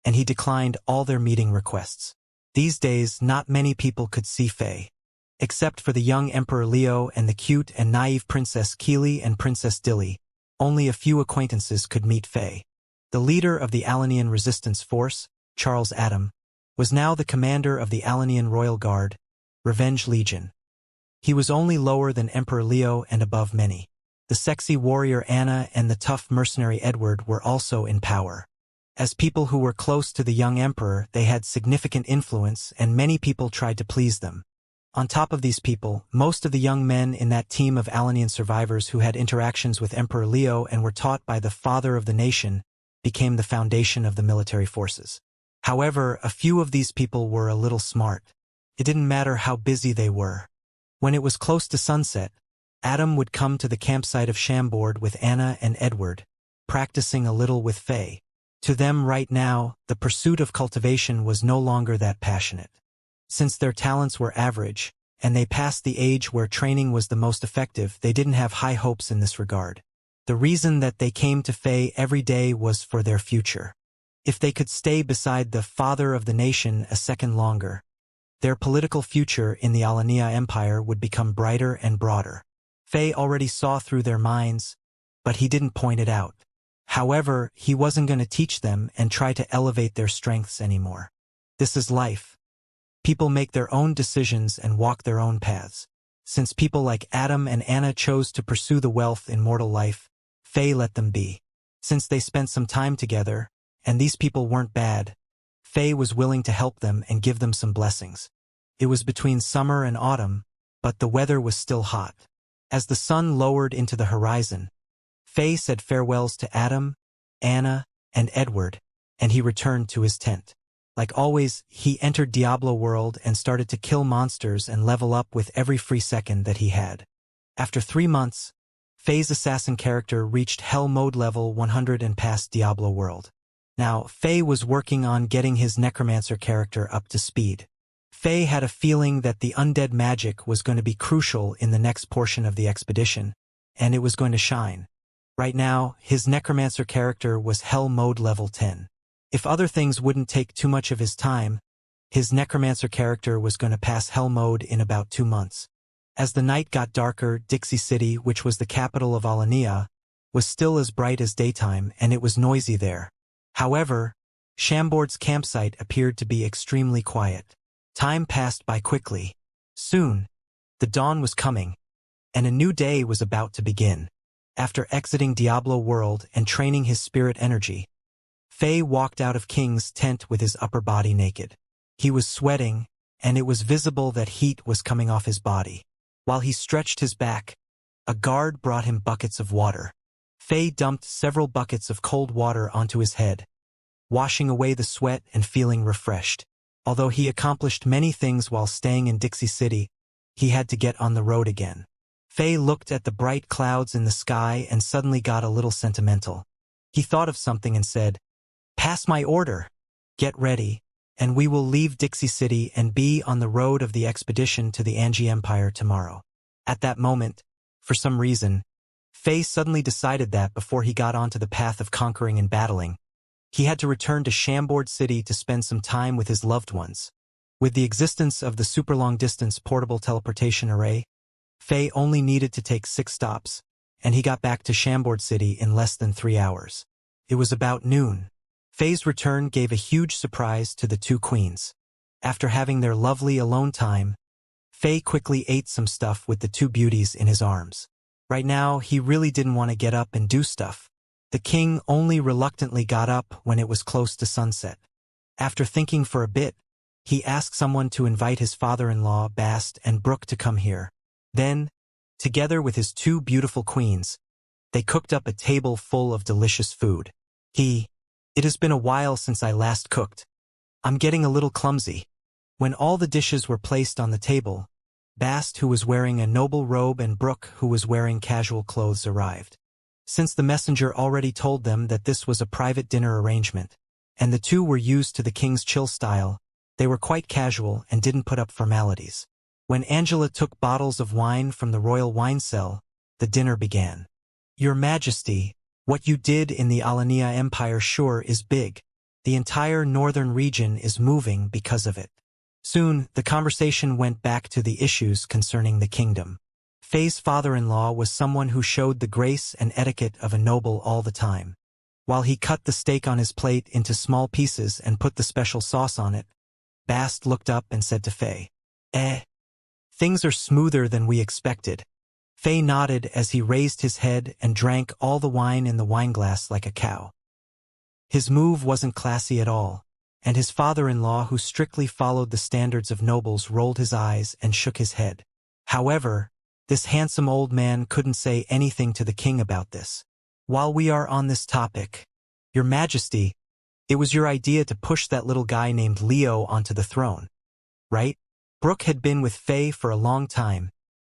and he declined all their meeting requests. These days, not many people could see Fei. Except for the young Emperor Leo and the cute and naive Princess Keely and Princess Dilly, only a few acquaintances could meet Fei. The leader of the Alanian resistance force, Charles Adam, was now the commander of the Alanian Royal Guard, Revenge Legion. He was only lower than Emperor Leo and above many. The sexy warrior Anna and the tough mercenary Edward were also in power. As people who were close to the young emperor, they had significant influence and many people tried to please them. On top of these people, most of the young men in that team of Alanian survivors who had interactions with Emperor Leo and were taught by the father of the nation became the foundation of the military forces. However, a few of these people were a little smart. It didn't matter how busy they were. When it was close to sunset, Adam would come to the campsite of Chambord with Anna and Edward, practicing a little with Fei. To them right now, the pursuit of cultivation was no longer that passionate. Since their talents were average, and they passed the age where training was the most effective, they didn't have high hopes in this regard. The reason that they came to Fei every day was for their future. If they could stay beside the father of the nation a second longer, their political future in the Alania Empire would become brighter and broader. Fei already saw through their minds, but he didn't point it out. However, he wasn't going to teach them and try to elevate their strengths anymore. This is life. People make their own decisions and walk their own paths. Since people like Adam and Anna chose to pursue the wealth in mortal life, Fei let them be. Since they spent some time together, and these people weren't bad, Fei was willing to help them and give them some blessings. It was between summer and autumn, but the weather was still hot. As the sun lowered into the horizon, Fei said farewells to Adam, Anna, and Edward, and he returned to his tent. Like always, he entered Diablo World and started to kill monsters and level up with every free second that he had. After 3 months, Fei's assassin character reached Hell Mode level 100 and passed Diablo World. Now, Fei was working on getting his Necromancer character up to speed. Fei had a feeling that the undead magic was going to be crucial in the next portion of the expedition, and it was going to shine. Right now, his Necromancer character was Hell Mode level 10. If other things wouldn't take too much of his time, his Necromancer character was going to pass Hell Mode in about 2 months. As the night got darker, Dixie City, which was the capital of Alania, was still as bright as daytime, and it was noisy there. However, Chambord's campsite appeared to be extremely quiet. Time passed by quickly. Soon, the dawn was coming, and a new day was about to begin. After exiting Diablo World and training his spirit energy, Fei walked out of King's tent with his upper body naked. He was sweating, and it was visible that heat was coming off his body. While he stretched his back, a guard brought him buckets of water. Fei dumped several buckets of cold water onto his head, washing away the sweat and feeling refreshed. Although he accomplished many things while staying in Dixie City, he had to get on the road again. Fei looked at the bright clouds in the sky and suddenly got a little sentimental. He thought of something and said, "Pass my order. Get ready, and we will leave Dixie City and be on the road of the expedition to the Angie Empire tomorrow." At that moment, for some reason, Fei suddenly decided that before he got onto the path of conquering and battling, he had to return to Chambord City to spend some time with his loved ones. With the existence of the super long-distance portable teleportation array, Fei only needed to take 6 stops, and he got back to Chambord City in less than 3 hours. It was about noon. Fei's return gave a huge surprise to the 2 queens. After having their lovely alone time, Fei quickly ate some stuff with the 2 beauties in his arms. Right now, he really didn't want to get up and do stuff. The king only reluctantly got up when it was close to sunset. After thinking for a bit, he asked someone to invite his father-in-law, Bast, and Brooke to come here. Then, together with his 2 beautiful queens, they cooked up a table full of delicious food. It has been a while since I last cooked. I'm getting a little clumsy. When all the dishes were placed on the table, Bast, who was wearing a noble robe, and Brooke, who was wearing casual clothes, arrived. Since the messenger already told them that this was a private dinner arrangement, and the 2 were used to the king's chill style, they were quite casual and didn't put up formalities. When Angela took bottles of wine from the royal wine cell, the dinner began. "Your Majesty, what you did in the Alania Empire sure is big. The entire northern region is moving because of it." Soon, the conversation went back to the issues concerning the kingdom. Fei's father-in-law was someone who showed the grace and etiquette of a noble all the time. While he cut the steak on his plate into small pieces and put the special sauce on it, Bast looked up and said to Fei, "Things are smoother than we expected." Fei nodded as he raised his head and drank all the wine in the wineglass like a cow. His move wasn't classy at all, and his father-in-law, who strictly followed the standards of nobles, rolled his eyes and shook his head. However, this handsome old man couldn't say anything to the king about this. "While we are on this topic, Your Majesty, it was your idea to push that little guy named Leo onto the throne, right?" Brooke had been with Fei for a long time,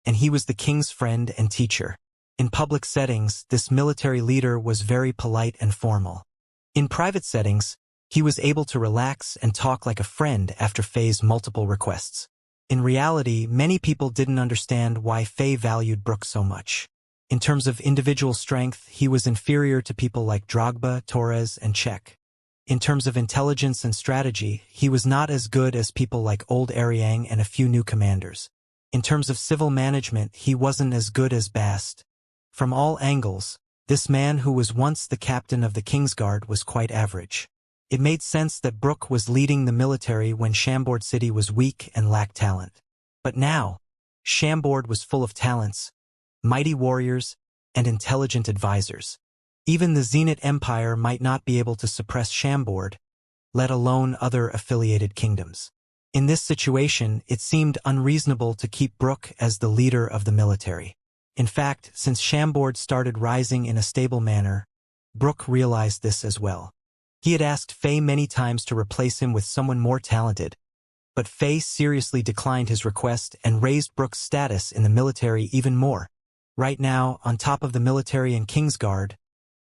and he was the king's friend and teacher. In public settings, this military leader was very polite and formal. In private settings, he was able to relax and talk like a friend after Fei's multiple requests. In reality, many people didn't understand why Fei valued Brooke so much. In terms of individual strength, he was inferior to people like Drogba, Torres, and Czech. In terms of intelligence and strategy, he was not as good as people like Old Ariang and a few new commanders. In terms of civil management, he wasn't as good as Bast. From all angles, this man, who was once the captain of the Kingsguard, was quite average. It made sense that Brooke was leading the military when Chambord City was weak and lacked talent. But now, Chambord was full of talents, mighty warriors, and intelligent advisors. Even the Zenith Empire might not be able to suppress Chambord, let alone other affiliated kingdoms. In this situation, it seemed unreasonable to keep Brooke as the leader of the military. In fact, since Chambord started rising in a stable manner, Brooke realized this as well. He had asked Fei many times to replace him with someone more talented, but Fei seriously declined his request and raised Brooke's status in the military even more. Right now, on top of the military and Kingsguard,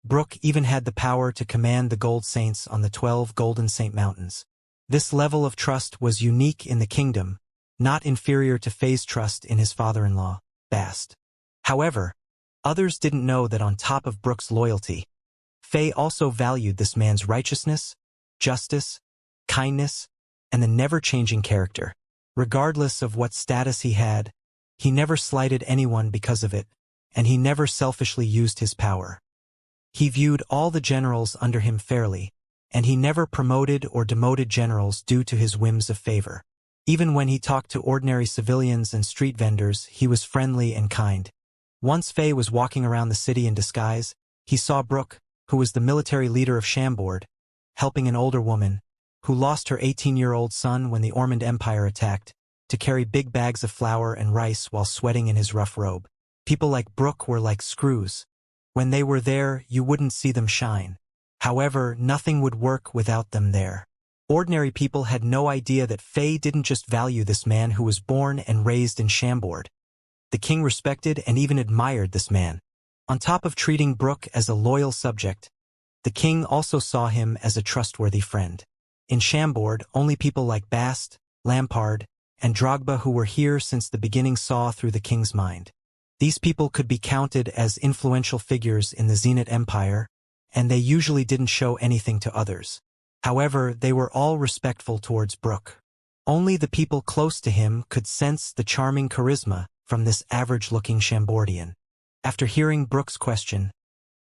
Brooke even had the power to command the Gold Saints on the 12 Golden Saint Mountains. This level of trust was unique in the kingdom, not inferior to Fei's trust in his father-in-law, Bast. However, others didn't know that on top of Brooke's loyalty, Fei also valued this man's righteousness, justice, kindness, and the never-changing character. Regardless of what status he had, he never slighted anyone because of it, and he never selfishly used his power. He viewed all the generals under him fairly, and he never promoted or demoted generals due to his whims of favor. Even when he talked to ordinary civilians and street vendors, he was friendly and kind. Once Faye was walking around the city in disguise, he saw Brooke, who was the military leader of Chambord, helping an older woman, who lost her 18-year-old son when the Ormond Empire attacked, to carry big bags of flour and rice while sweating in his rough robe. People like Brooke were like screws. When they were there, you wouldn't see them shine. However, nothing would work without them there. Ordinary people had no idea that Faye didn't just value this man who was born and raised in Chambord. The king respected and even admired this man. On top of treating Brooke as a loyal subject, the king also saw him as a trustworthy friend. In Chambord, only people like Bast, Lampard, and Drogba who were here since the beginning saw through the king's mind. These people could be counted as influential figures in the Zenith Empire, and they usually didn't show anything to others. However, they were all respectful towards Brooke. Only the people close to him could sense the charming charisma from this average-looking Chambordian. After hearing Brooke's question,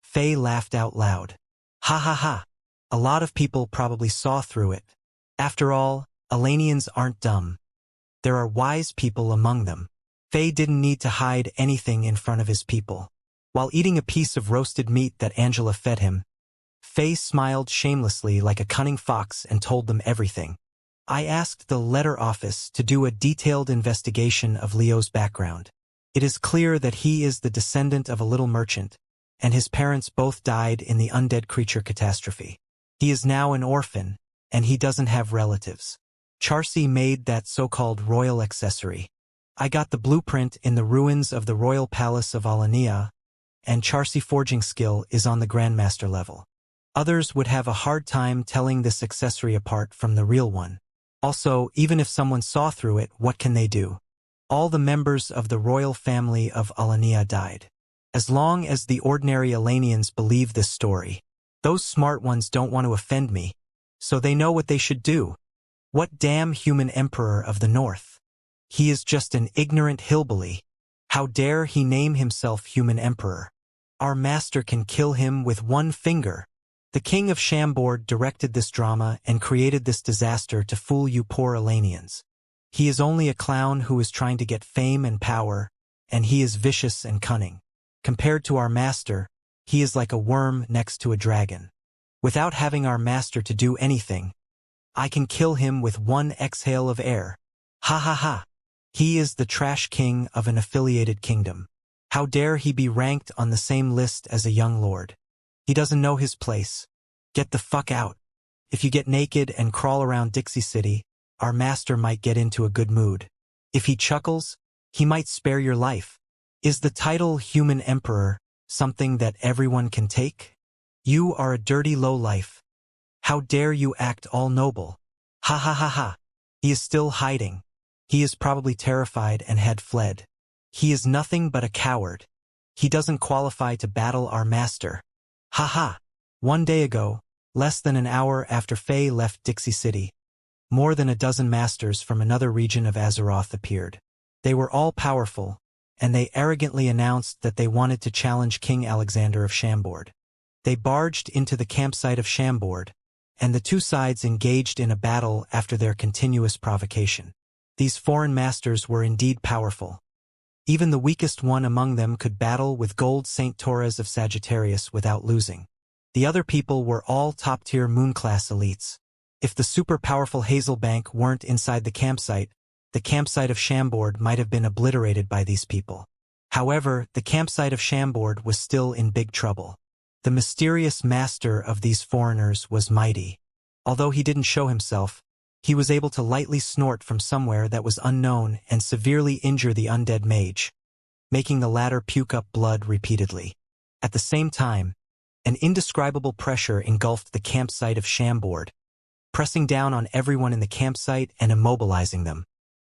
Faye laughed out loud. Ha ha ha. A lot of people probably saw through it. After all, Elanians aren't dumb. There are wise people among them. Faye didn't need to hide anything in front of his people. While eating a piece of roasted meat that Angela fed him, Faye smiled shamelessly like a cunning fox and told them everything. I asked the letter office to do a detailed investigation of Leo's background. It is clear that he is the descendant of a little merchant, and his parents both died in the undead creature catastrophe. He is now an orphan, and he doesn't have relatives. Charcy made that so-called royal accessory. I got the blueprint in the ruins of the royal palace of Alania, and Charcy forging skill is on the grandmaster level. Others would have a hard time telling this accessory apart from the real one. Also, even if someone saw through it, what can they do? All the members of the royal family of Alania died. As long as the ordinary Elanians believe this story, those smart ones don't want to offend me, so they know what they should do. What damn human emperor of the north? He is just an ignorant hillbilly. How dare he name himself human emperor? Our master can kill him with one finger. The king of Chambord directed this drama and created this disaster to fool you poor Elanians. He is only a clown who is trying to get fame and power, and he is vicious and cunning. Compared to our master, he is like a worm next to a dragon. Without having our master to do anything, I can kill him with one exhale of air. Ha ha ha. He is the trash king of an affiliated kingdom. How dare he be ranked on the same list as a young lord? He doesn't know his place. Get the fuck out. If you get naked and crawl around Dixie City, our master might get into a good mood. If he chuckles, he might spare your life. Is the title Human Emperor something that everyone can take? You are a dirty lowlife. How dare you act all noble? Ha ha ha ha. He is still hiding. He is probably terrified and had fled. He is nothing but a coward. He doesn't qualify to battle our master. Ha ha. One day ago, less than an hour after Faye left Dixie City, more than a dozen masters from another region of Azeroth appeared. They were all powerful, and they arrogantly announced that they wanted to challenge King Alexander of Chambord. They barged into the campsite of Chambord, and the two sides engaged in a battle after their continuous provocation. These foreign masters were indeed powerful. Even the weakest one among them could battle with Gold St. Torres of Sagittarius without losing. The other people were all top-tier moon-class elites. If the super-powerful Hazelbank weren't inside the campsite of Chambord might have been obliterated by these people. However, the campsite of Chambord was still in big trouble. The mysterious master of these foreigners was mighty. Although he didn't show himself, he was able to lightly snort from somewhere that was unknown and severely injure the undead mage, making the latter puke up blood repeatedly. At the same time, an indescribable pressure engulfed the campsite of Chambord, pressing down on everyone in the campsite and immobilizing them.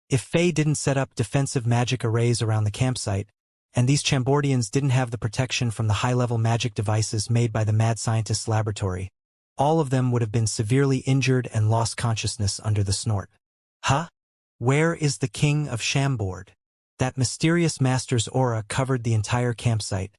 If Faye didn't set up defensive magic arrays around the campsite, and these Chambordians didn't have the protection from the high-level magic devices made by the mad scientist's laboratory, all of them would have been severely injured and lost consciousness under the snort. Huh? Where is the king of Chambord? That mysterious master's aura covered the entire campsite,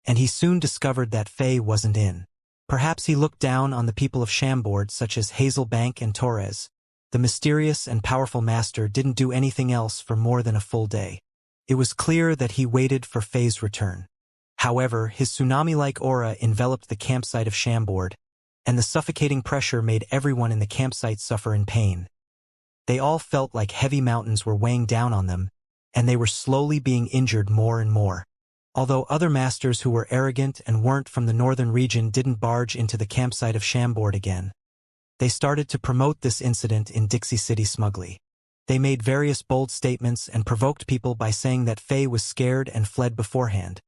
and he soon discovered that Faye wasn't in. Perhaps he looked down on the people of Chambord such as Hazelbank and Torres. The mysterious and powerful master didn't do anything else for more than a full day. It was clear that he waited for Faye's return. However, his tsunami-like aura enveloped the campsite of Chambord, and the suffocating pressure made everyone in the campsite suffer in pain. They all felt like heavy mountains were weighing down on them, and they were slowly being injured more and more. Although other masters who were arrogant and weren't from the northern region didn't barge into the campsite of Chambord again, they started to promote this incident in Dixie City smugly. They made various bold statements and provoked people by saying that Faye was scared and fled beforehand,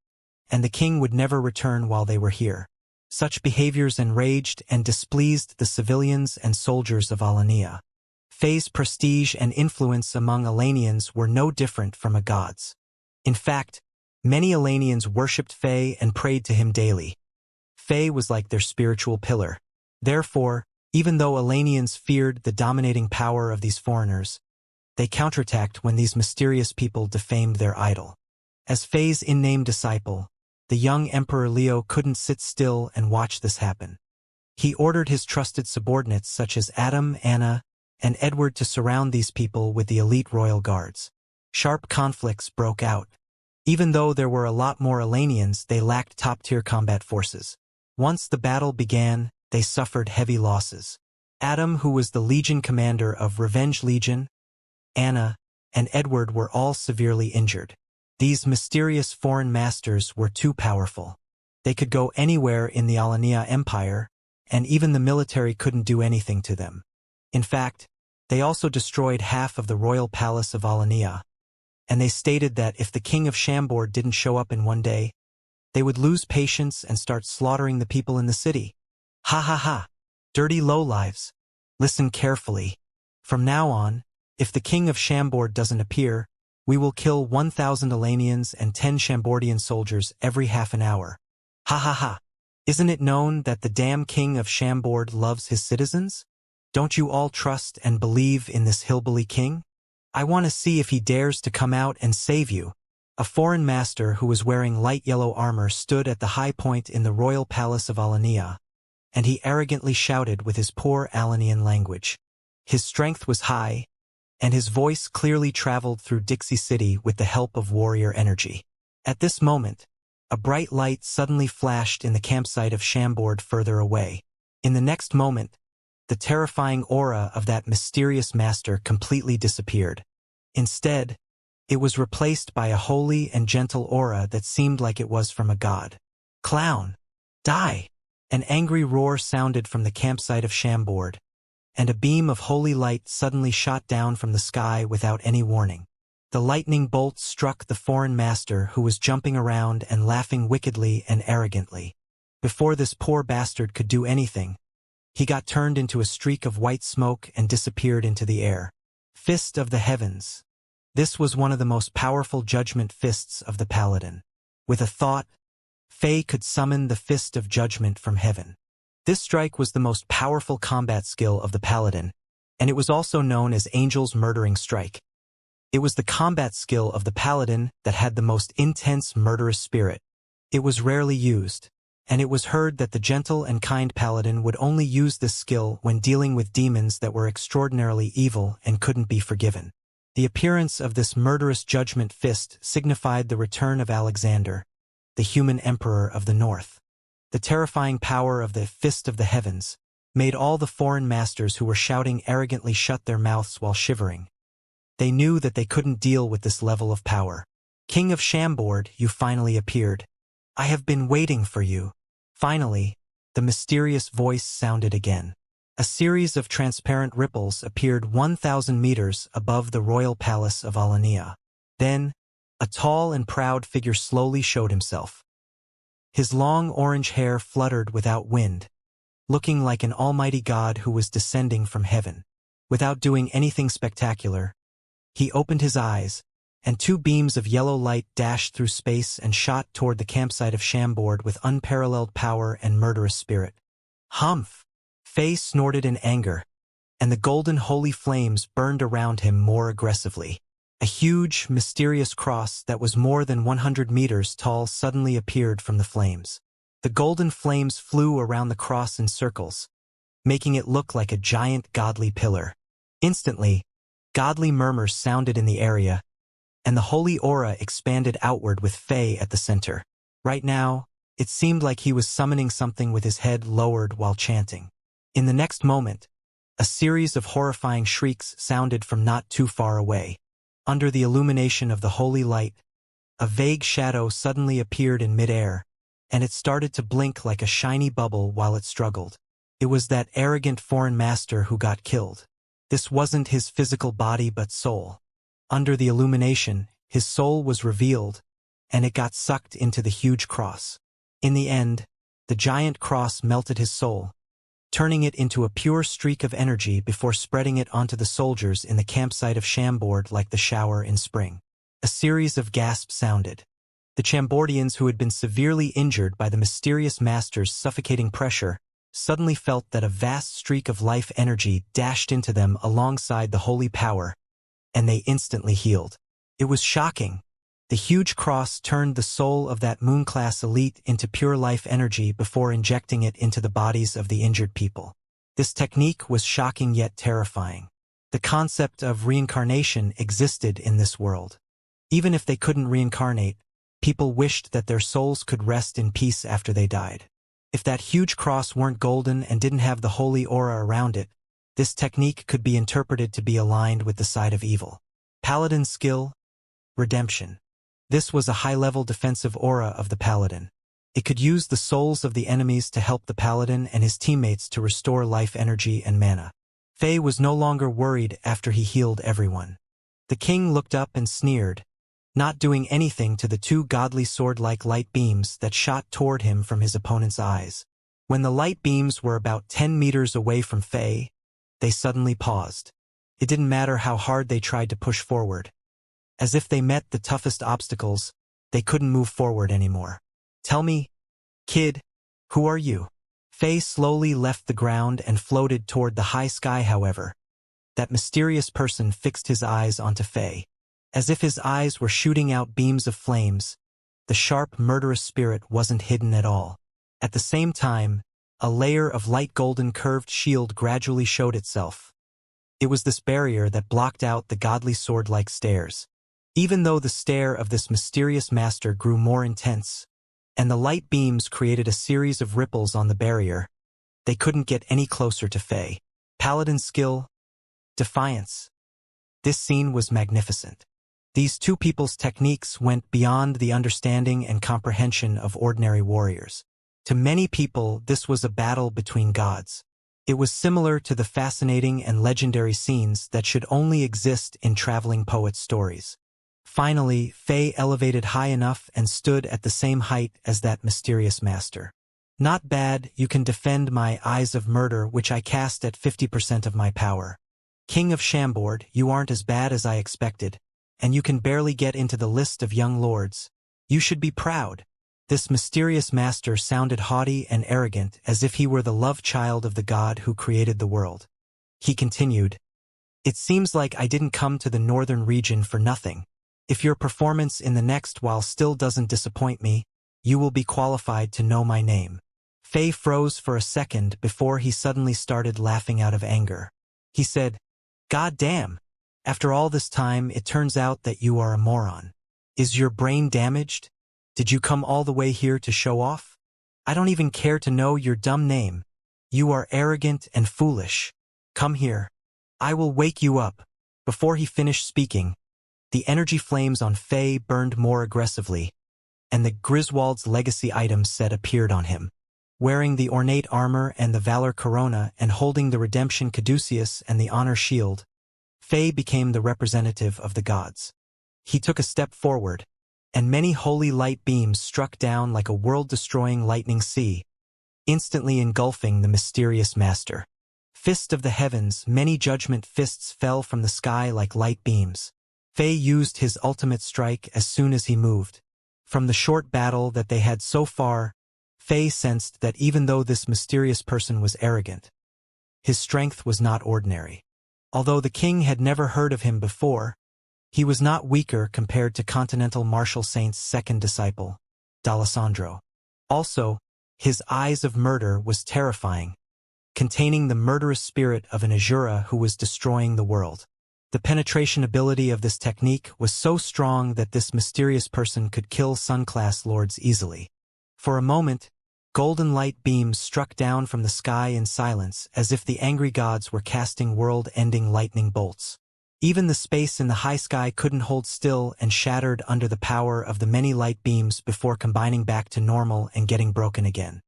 and the king would never return while they were here. Such behaviors enraged and displeased the civilians and soldiers of Alania. Faye's prestige and influence among Alanians were no different from a god's. In fact, many Alanians worshipped Faye and prayed to him daily. Faye was like their spiritual pillar. Therefore, even though Alanians feared the dominating power of these foreigners, they counterattacked when these mysterious people defamed their idol. As Faye's in-name disciple, the young Emperor Leo couldn't sit still and watch this happen. He ordered his trusted subordinates such as Adam, Anna, and Edward to surround these people with the elite royal guards. Sharp conflicts broke out. Even though there were a lot more Alanians, they lacked top-tier combat forces. Once the battle began, they suffered heavy losses. Adam, who was the Legion commander of Revenge Legion, Anna, and Edward were all severely injured. These mysterious foreign masters were too powerful. They could go anywhere in the Alania Empire, and even the military couldn't do anything to them. In fact, they also destroyed half of the royal palace of Alania, and they stated that if the king of Chambord didn't show up in one day, they would lose patience and start slaughtering the people in the city. Ha ha ha! Dirty lowlives. Listen carefully. From now on, if the king of Chambord doesn't appear, we will kill 1,000 Alanians and 10 Chambordian soldiers every half an hour. Ha ha ha! Isn't it known that the damn king of Chambord loves his citizens? Don't you all trust and believe in this hillbilly king? I want to see if he dares to come out and save you. A foreign master who was wearing light yellow armor stood at the high point in the royal palace of Alania, and he arrogantly shouted with his poor Alanian language. His strength was high, and his voice clearly traveled through Dixie City with the help of warrior energy. At this moment, a bright light suddenly flashed in the campsite of Chambord further away. In the next moment, the terrifying aura of that mysterious master completely disappeared. Instead, it was replaced by a holy and gentle aura that seemed like it was from a god. Clown! Die! An angry roar sounded from the campsite of Chambord, and a beam of holy light suddenly shot down from the sky without any warning. The lightning bolt struck the foreign master who was jumping around and laughing wickedly and arrogantly. Before this poor bastard could do anything, he got turned into a streak of white smoke and disappeared into the air. Fist of the Heavens. This was one of the most powerful judgment fists of the paladin. With a thought, Faye could summon the Fist of Judgment from heaven. This strike was the most powerful combat skill of the paladin, and it was also known as Angel's Murdering Strike. It was the combat skill of the paladin that had the most intense murderous spirit. It was rarely used, and it was heard that the gentle and kind paladin would only use this skill when dealing with demons that were extraordinarily evil and couldn't be forgiven. The appearance of this murderous judgment fist signified the return of Alexander, the human emperor of the north. The terrifying power of the Fist of the Heavens made all the foreign masters who were shouting arrogantly shut their mouths while shivering. They knew that they couldn't deal with this level of power. King of Chambord, you finally appeared. I have been waiting for you. Finally, the mysterious voice sounded again. A series of transparent ripples appeared 1,000 meters above the royal palace of Alania. Then, a tall and proud figure slowly showed himself. His long orange hair fluttered without wind, looking like an almighty god who was descending from heaven. Without doing anything spectacular, he opened his eyes, and 2 beams of yellow light dashed through space and shot toward the campsite of Chambord with unparalleled power and murderous spirit. Humph! Faye snorted in anger, and the golden holy flames burned around him more aggressively. A huge, mysterious cross that was more than 100 meters tall suddenly appeared from the flames. The golden flames flew around the cross in circles, making it look like a giant godly pillar. Instantly, godly murmurs sounded in the area, and the holy aura expanded outward with Faye at the center. Right now, it seemed like he was summoning something with his head lowered while chanting. In the next moment, a series of horrifying shrieks sounded from not too far away. Under the illumination of the holy light, a vague shadow suddenly appeared in midair, and it started to blink like a shiny bubble while it struggled. It was that arrogant foreign master who got killed. This wasn't his physical body but soul. Under the illumination, his soul was revealed, and it got sucked into the huge cross. In the end, the giant cross melted his soul, turning it into a pure streak of energy before spreading it onto the soldiers in the campsite of Chambord like the shower in spring. A series of gasps sounded. The Chambordians, who had been severely injured by the mysterious master's suffocating pressure, suddenly felt that a vast streak of life energy dashed into them alongside the holy power, and they instantly healed. It was shocking. The huge cross turned the soul of that moon-class elite into pure life energy before injecting it into the bodies of the injured people. This technique was shocking yet terrifying. The concept of reincarnation existed in this world. Even if they couldn't reincarnate, people wished that their souls could rest in peace after they died. If that huge cross weren't golden and didn't have the holy aura around it, this technique could be interpreted to be aligned with the side of evil. Paladin skill, redemption. This was a high-level defensive aura of the paladin. It could use the souls of the enemies to help the paladin and his teammates to restore life energy and mana. Faye was no longer worried after he healed everyone. The king looked up and sneered, not doing anything to the two godly sword-like light beams that shot toward him from his opponent's eyes. When the light beams were about 10 meters away from Faye, they suddenly paused. It didn't matter how hard they tried to push forward. As if they met the toughest obstacles, they couldn't move forward anymore. Tell me, kid, who are you? Faye slowly left the ground and floated toward the high sky. However, that mysterious person fixed his eyes onto Faye. As if his eyes were shooting out beams of flames, the sharp, murderous spirit wasn't hidden at all. At the same time, a layer of light golden curved shield gradually showed itself. It was this barrier that blocked out the godly sword-like stares. Even though the stare of this mysterious master grew more intense, and the light beams created a series of ripples on the barrier, they couldn't get any closer to Faye. Paladin skill, defiance. This scene was magnificent. These two people's techniques went beyond the understanding and comprehension of ordinary warriors. To many people, this was a battle between gods. It was similar to the fascinating and legendary scenes that should only exist in traveling poet stories. Finally, Faye elevated high enough and stood at the same height as that mysterious master. Not bad, you can defend my eyes of murder, which I cast at 50% of my power. King of Chambord, you aren't as bad as I expected, and you can barely get into the list of young lords. You should be proud. This mysterious master sounded haughty and arrogant, as if he were the love child of the god who created the world. He continued, "It seems like I didn't come to the northern region for nothing. If your performance in the next while still doesn't disappoint me, you will be qualified to know my name." Faye froze for a second before he suddenly started laughing out of anger. He said, "God damn! After all this time, it turns out that you are a moron. Is your brain damaged? Did you come all the way here to show off? I don't even care to know your dumb name. You are arrogant and foolish. Come here. I will wake you up." Before he finished speaking, the energy flames on Faye burned more aggressively, and the Griswold's legacy item set appeared on him. Wearing the ornate armor and the Valor Corona and holding the Redemption Caduceus and the Honor Shield, Faye became the representative of the gods. He took a step forward, and many holy light beams struck down like a world-destroying lightning sea, instantly engulfing the mysterious master. Fist of the heavens, many judgment fists fell from the sky like light beams. Faye used his ultimate strike as soon as he moved. From the short battle that they had so far, Faye sensed that even though this mysterious person was arrogant, his strength was not ordinary. Although the king had never heard of him before, he was not weaker compared to Continental Martial Saint's second disciple, D'Alessandro. Also, his eyes of murder was terrifying, containing the murderous spirit of an Azura who was destroying the world. The penetration ability of this technique was so strong that this mysterious person could kill Sun-class lords easily. For a moment, golden light beams struck down from the sky in silence as if the angry gods were casting world-ending lightning bolts. Even the space in the high sky couldn't hold still and shattered under the power of the many light beams before combining back to normal and getting broken again.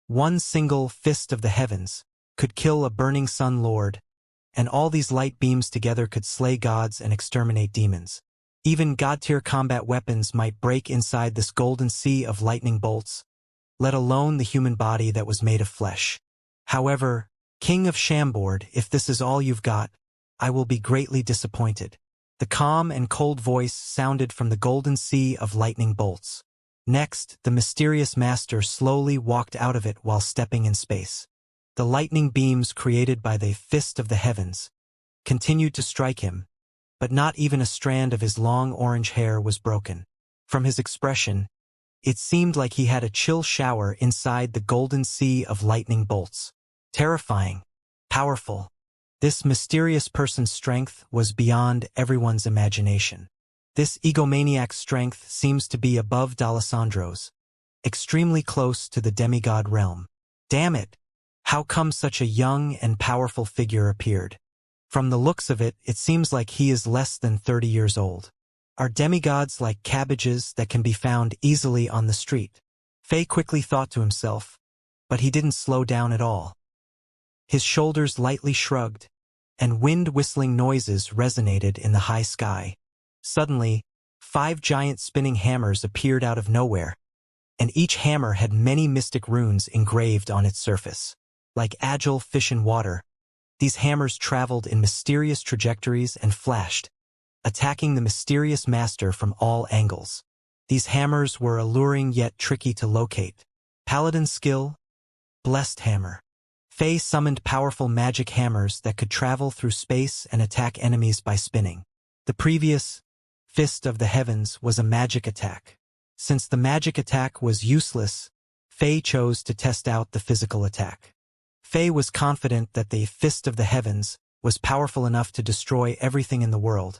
One single fist of the heavens could kill a burning sun lord, and all these light beams together could slay gods and exterminate demons. Even god-tier combat weapons might break inside this golden sea of lightning bolts, let alone the human body that was made of flesh. However, King of Chambord, if this is all you've got, I will be greatly disappointed. The calm and cold voice sounded from the golden sea of lightning bolts. Next, the mysterious master slowly walked out of it while stepping in space. The lightning beams created by the fist of the heavens continued to strike him, but not even a strand of his long orange hair was broken. From his expression, it seemed like he had a chill shower inside the golden sea of lightning bolts. Terrifying, powerful. This mysterious person's strength was beyond everyone's imagination. This egomaniac's strength seems to be above D'Alessandro's, extremely close to the demigod realm. Damn it! How come such a young and powerful figure appeared? From the looks of it, it seems like he is less than 30 years old. Are demigods like cabbages that can be found easily on the street? Faye quickly thought to himself, but he didn't slow down at all. His shoulders lightly shrugged, and wind-whistling noises resonated in the high sky. Suddenly, 5 giant spinning hammers appeared out of nowhere, and each hammer had many mystic runes engraved on its surface. Like agile fish in water, these hammers traveled in mysterious trajectories and flashed, attacking the mysterious master from all angles. These hammers were alluring yet tricky to locate. Paladin skill, Blessed Hammer. Faye summoned powerful magic hammers that could travel through space and attack enemies by spinning. The previous Fist of the Heavens was a magic attack. Since the magic attack was useless, Faye chose to test out the physical attack. Faye was confident that the Fist of the Heavens was powerful enough to destroy everything in the world,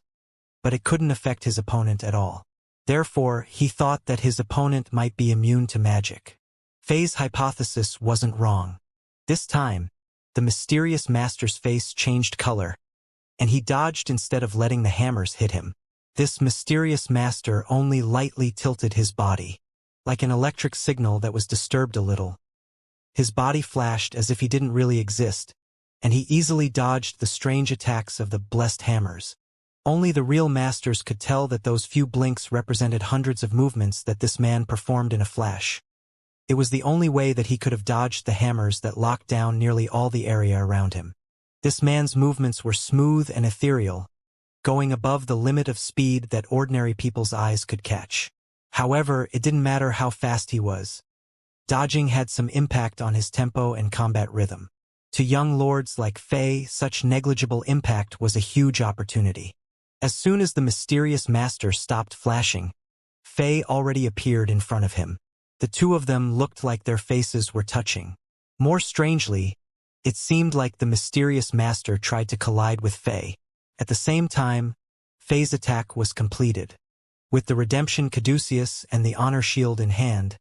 but it couldn't affect his opponent at all. Therefore, he thought that his opponent might be immune to magic. Faye's hypothesis wasn't wrong. This time, the mysterious master's face changed color, and he dodged instead of letting the hammers hit him. This mysterious master only lightly tilted his body, like an electric signal that was disturbed a little. His body flashed as if he didn't really exist, and he easily dodged the strange attacks of the blessed hammers. Only the real masters could tell that those few blinks represented hundreds of movements that this man performed in a flash. It was the only way that he could have dodged the hammers that locked down nearly all the area around him. This man's movements were smooth and ethereal, going above the limit of speed that ordinary people's eyes could catch. However, it didn't matter how fast he was. Dodging had some impact on his tempo and combat rhythm. To young lords like Faye, such negligible impact was a huge opportunity. As soon as the mysterious master stopped flashing, Faye already appeared in front of him. The two of them looked like their faces were touching. More strangely, it seemed like the mysterious master tried to collide with Faye. At the same time, Faye's attack was completed. With the Redemption Caduceus and the Honor Shield in hand,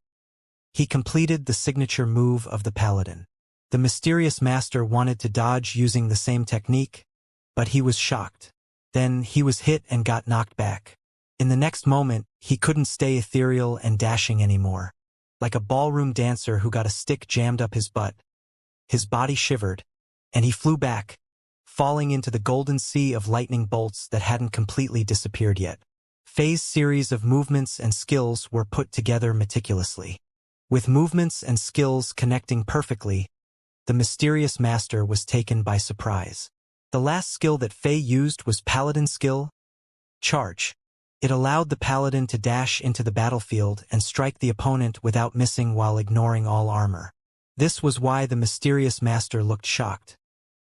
he completed the signature move of the Paladin. The mysterious master wanted to dodge using the same technique, but he was shocked. Then he was hit and got knocked back. In the next moment, he couldn't stay ethereal and dashing anymore. Like a ballroom dancer who got a stick jammed up his butt, his body shivered, and he flew back, falling into the golden sea of lightning bolts that hadn't completely disappeared yet. Faye's series of movements and skills were put together meticulously. With movements and skills connecting perfectly, the mysterious master was taken by surprise. The last skill that Faye used was Paladin skill, Charge. It allowed the Paladin to dash into the battlefield and strike the opponent without missing while ignoring all armor. This was why the mysterious master looked shocked.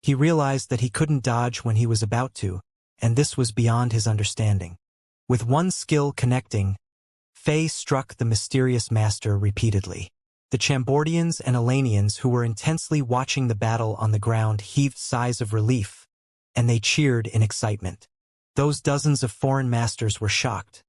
He realized that he couldn't dodge when he was about to, and this was beyond his understanding. With one skill connecting, Faye struck the mysterious master repeatedly. The Chambordians and Elanians who were intensely watching the battle on the ground heaved sighs of relief, and they cheered in excitement. Those dozens of foreign masters were shocked.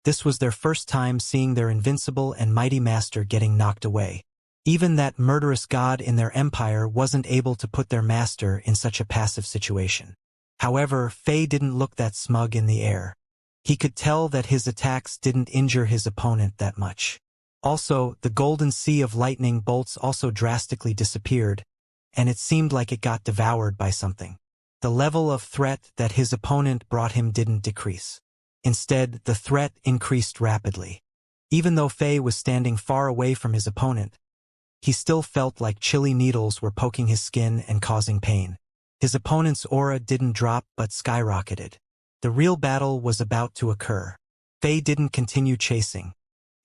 This was their first time seeing their invincible and mighty master getting knocked away. Even that murderous god in their empire wasn't able to put their master in such a passive situation. However, Fei didn't look that smug in the air. He could tell that his attacks didn't injure his opponent that much. Also, the golden sea of lightning bolts also drastically disappeared, and it seemed like it got devoured by something. The level of threat that his opponent brought him didn't decrease. Instead, the threat increased rapidly. Even though Fei was standing far away from his opponent, he still felt like chilly needles were poking his skin and causing pain. His opponent's aura didn't drop but skyrocketed. The real battle was about to occur. Fei didn't continue chasing.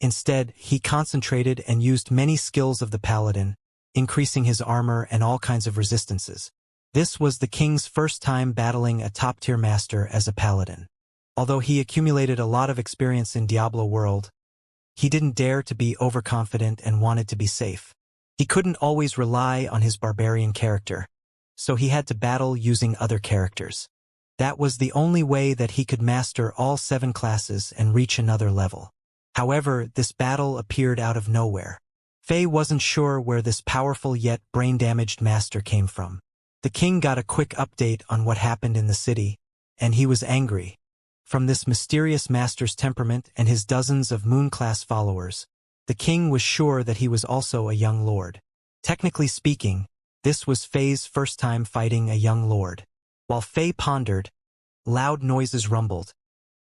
Instead, he concentrated and used many skills of the paladin, increasing his armor and all kinds of resistances. This was the king's first time battling a top-tier master as a paladin. Although he accumulated a lot of experience in Diablo world, he didn't dare to be overconfident and wanted to be safe. He couldn't always rely on his barbarian character, so he had to battle using other characters. That was the only way that he could master all 7 classes and reach another level. However, this battle appeared out of nowhere. Fei wasn't sure where this powerful yet brain-damaged master came from. The king got a quick update on what happened in the city, and he was angry. From this mysterious master's temperament and his dozens of moon-class followers, the king was sure that he was also a young lord. Technically speaking, this was Fei's first time fighting a young lord. While Fei pondered, loud noises rumbled,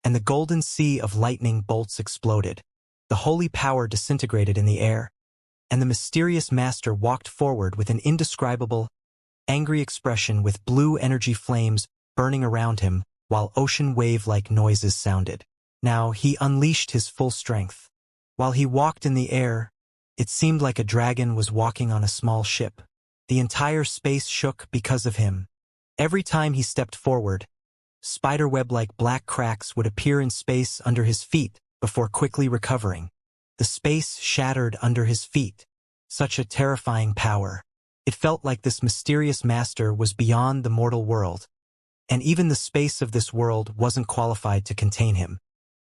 and the golden sea of lightning bolts exploded. The holy power disintegrated in the air, and the mysterious master walked forward with an indescribable, angry expression with blue energy flames burning around him while ocean wave-like noises sounded. Now he unleashed his full strength. While he walked in the air, it seemed like a dragon was walking on a small ship. The entire space shook because of him. Every time he stepped forward, spiderweb-like black cracks would appear in space under his feet before quickly recovering. The space shattered under his feet. Such a terrifying power. It felt like this mysterious master was beyond the mortal world, and even the space of this world wasn't qualified to contain him.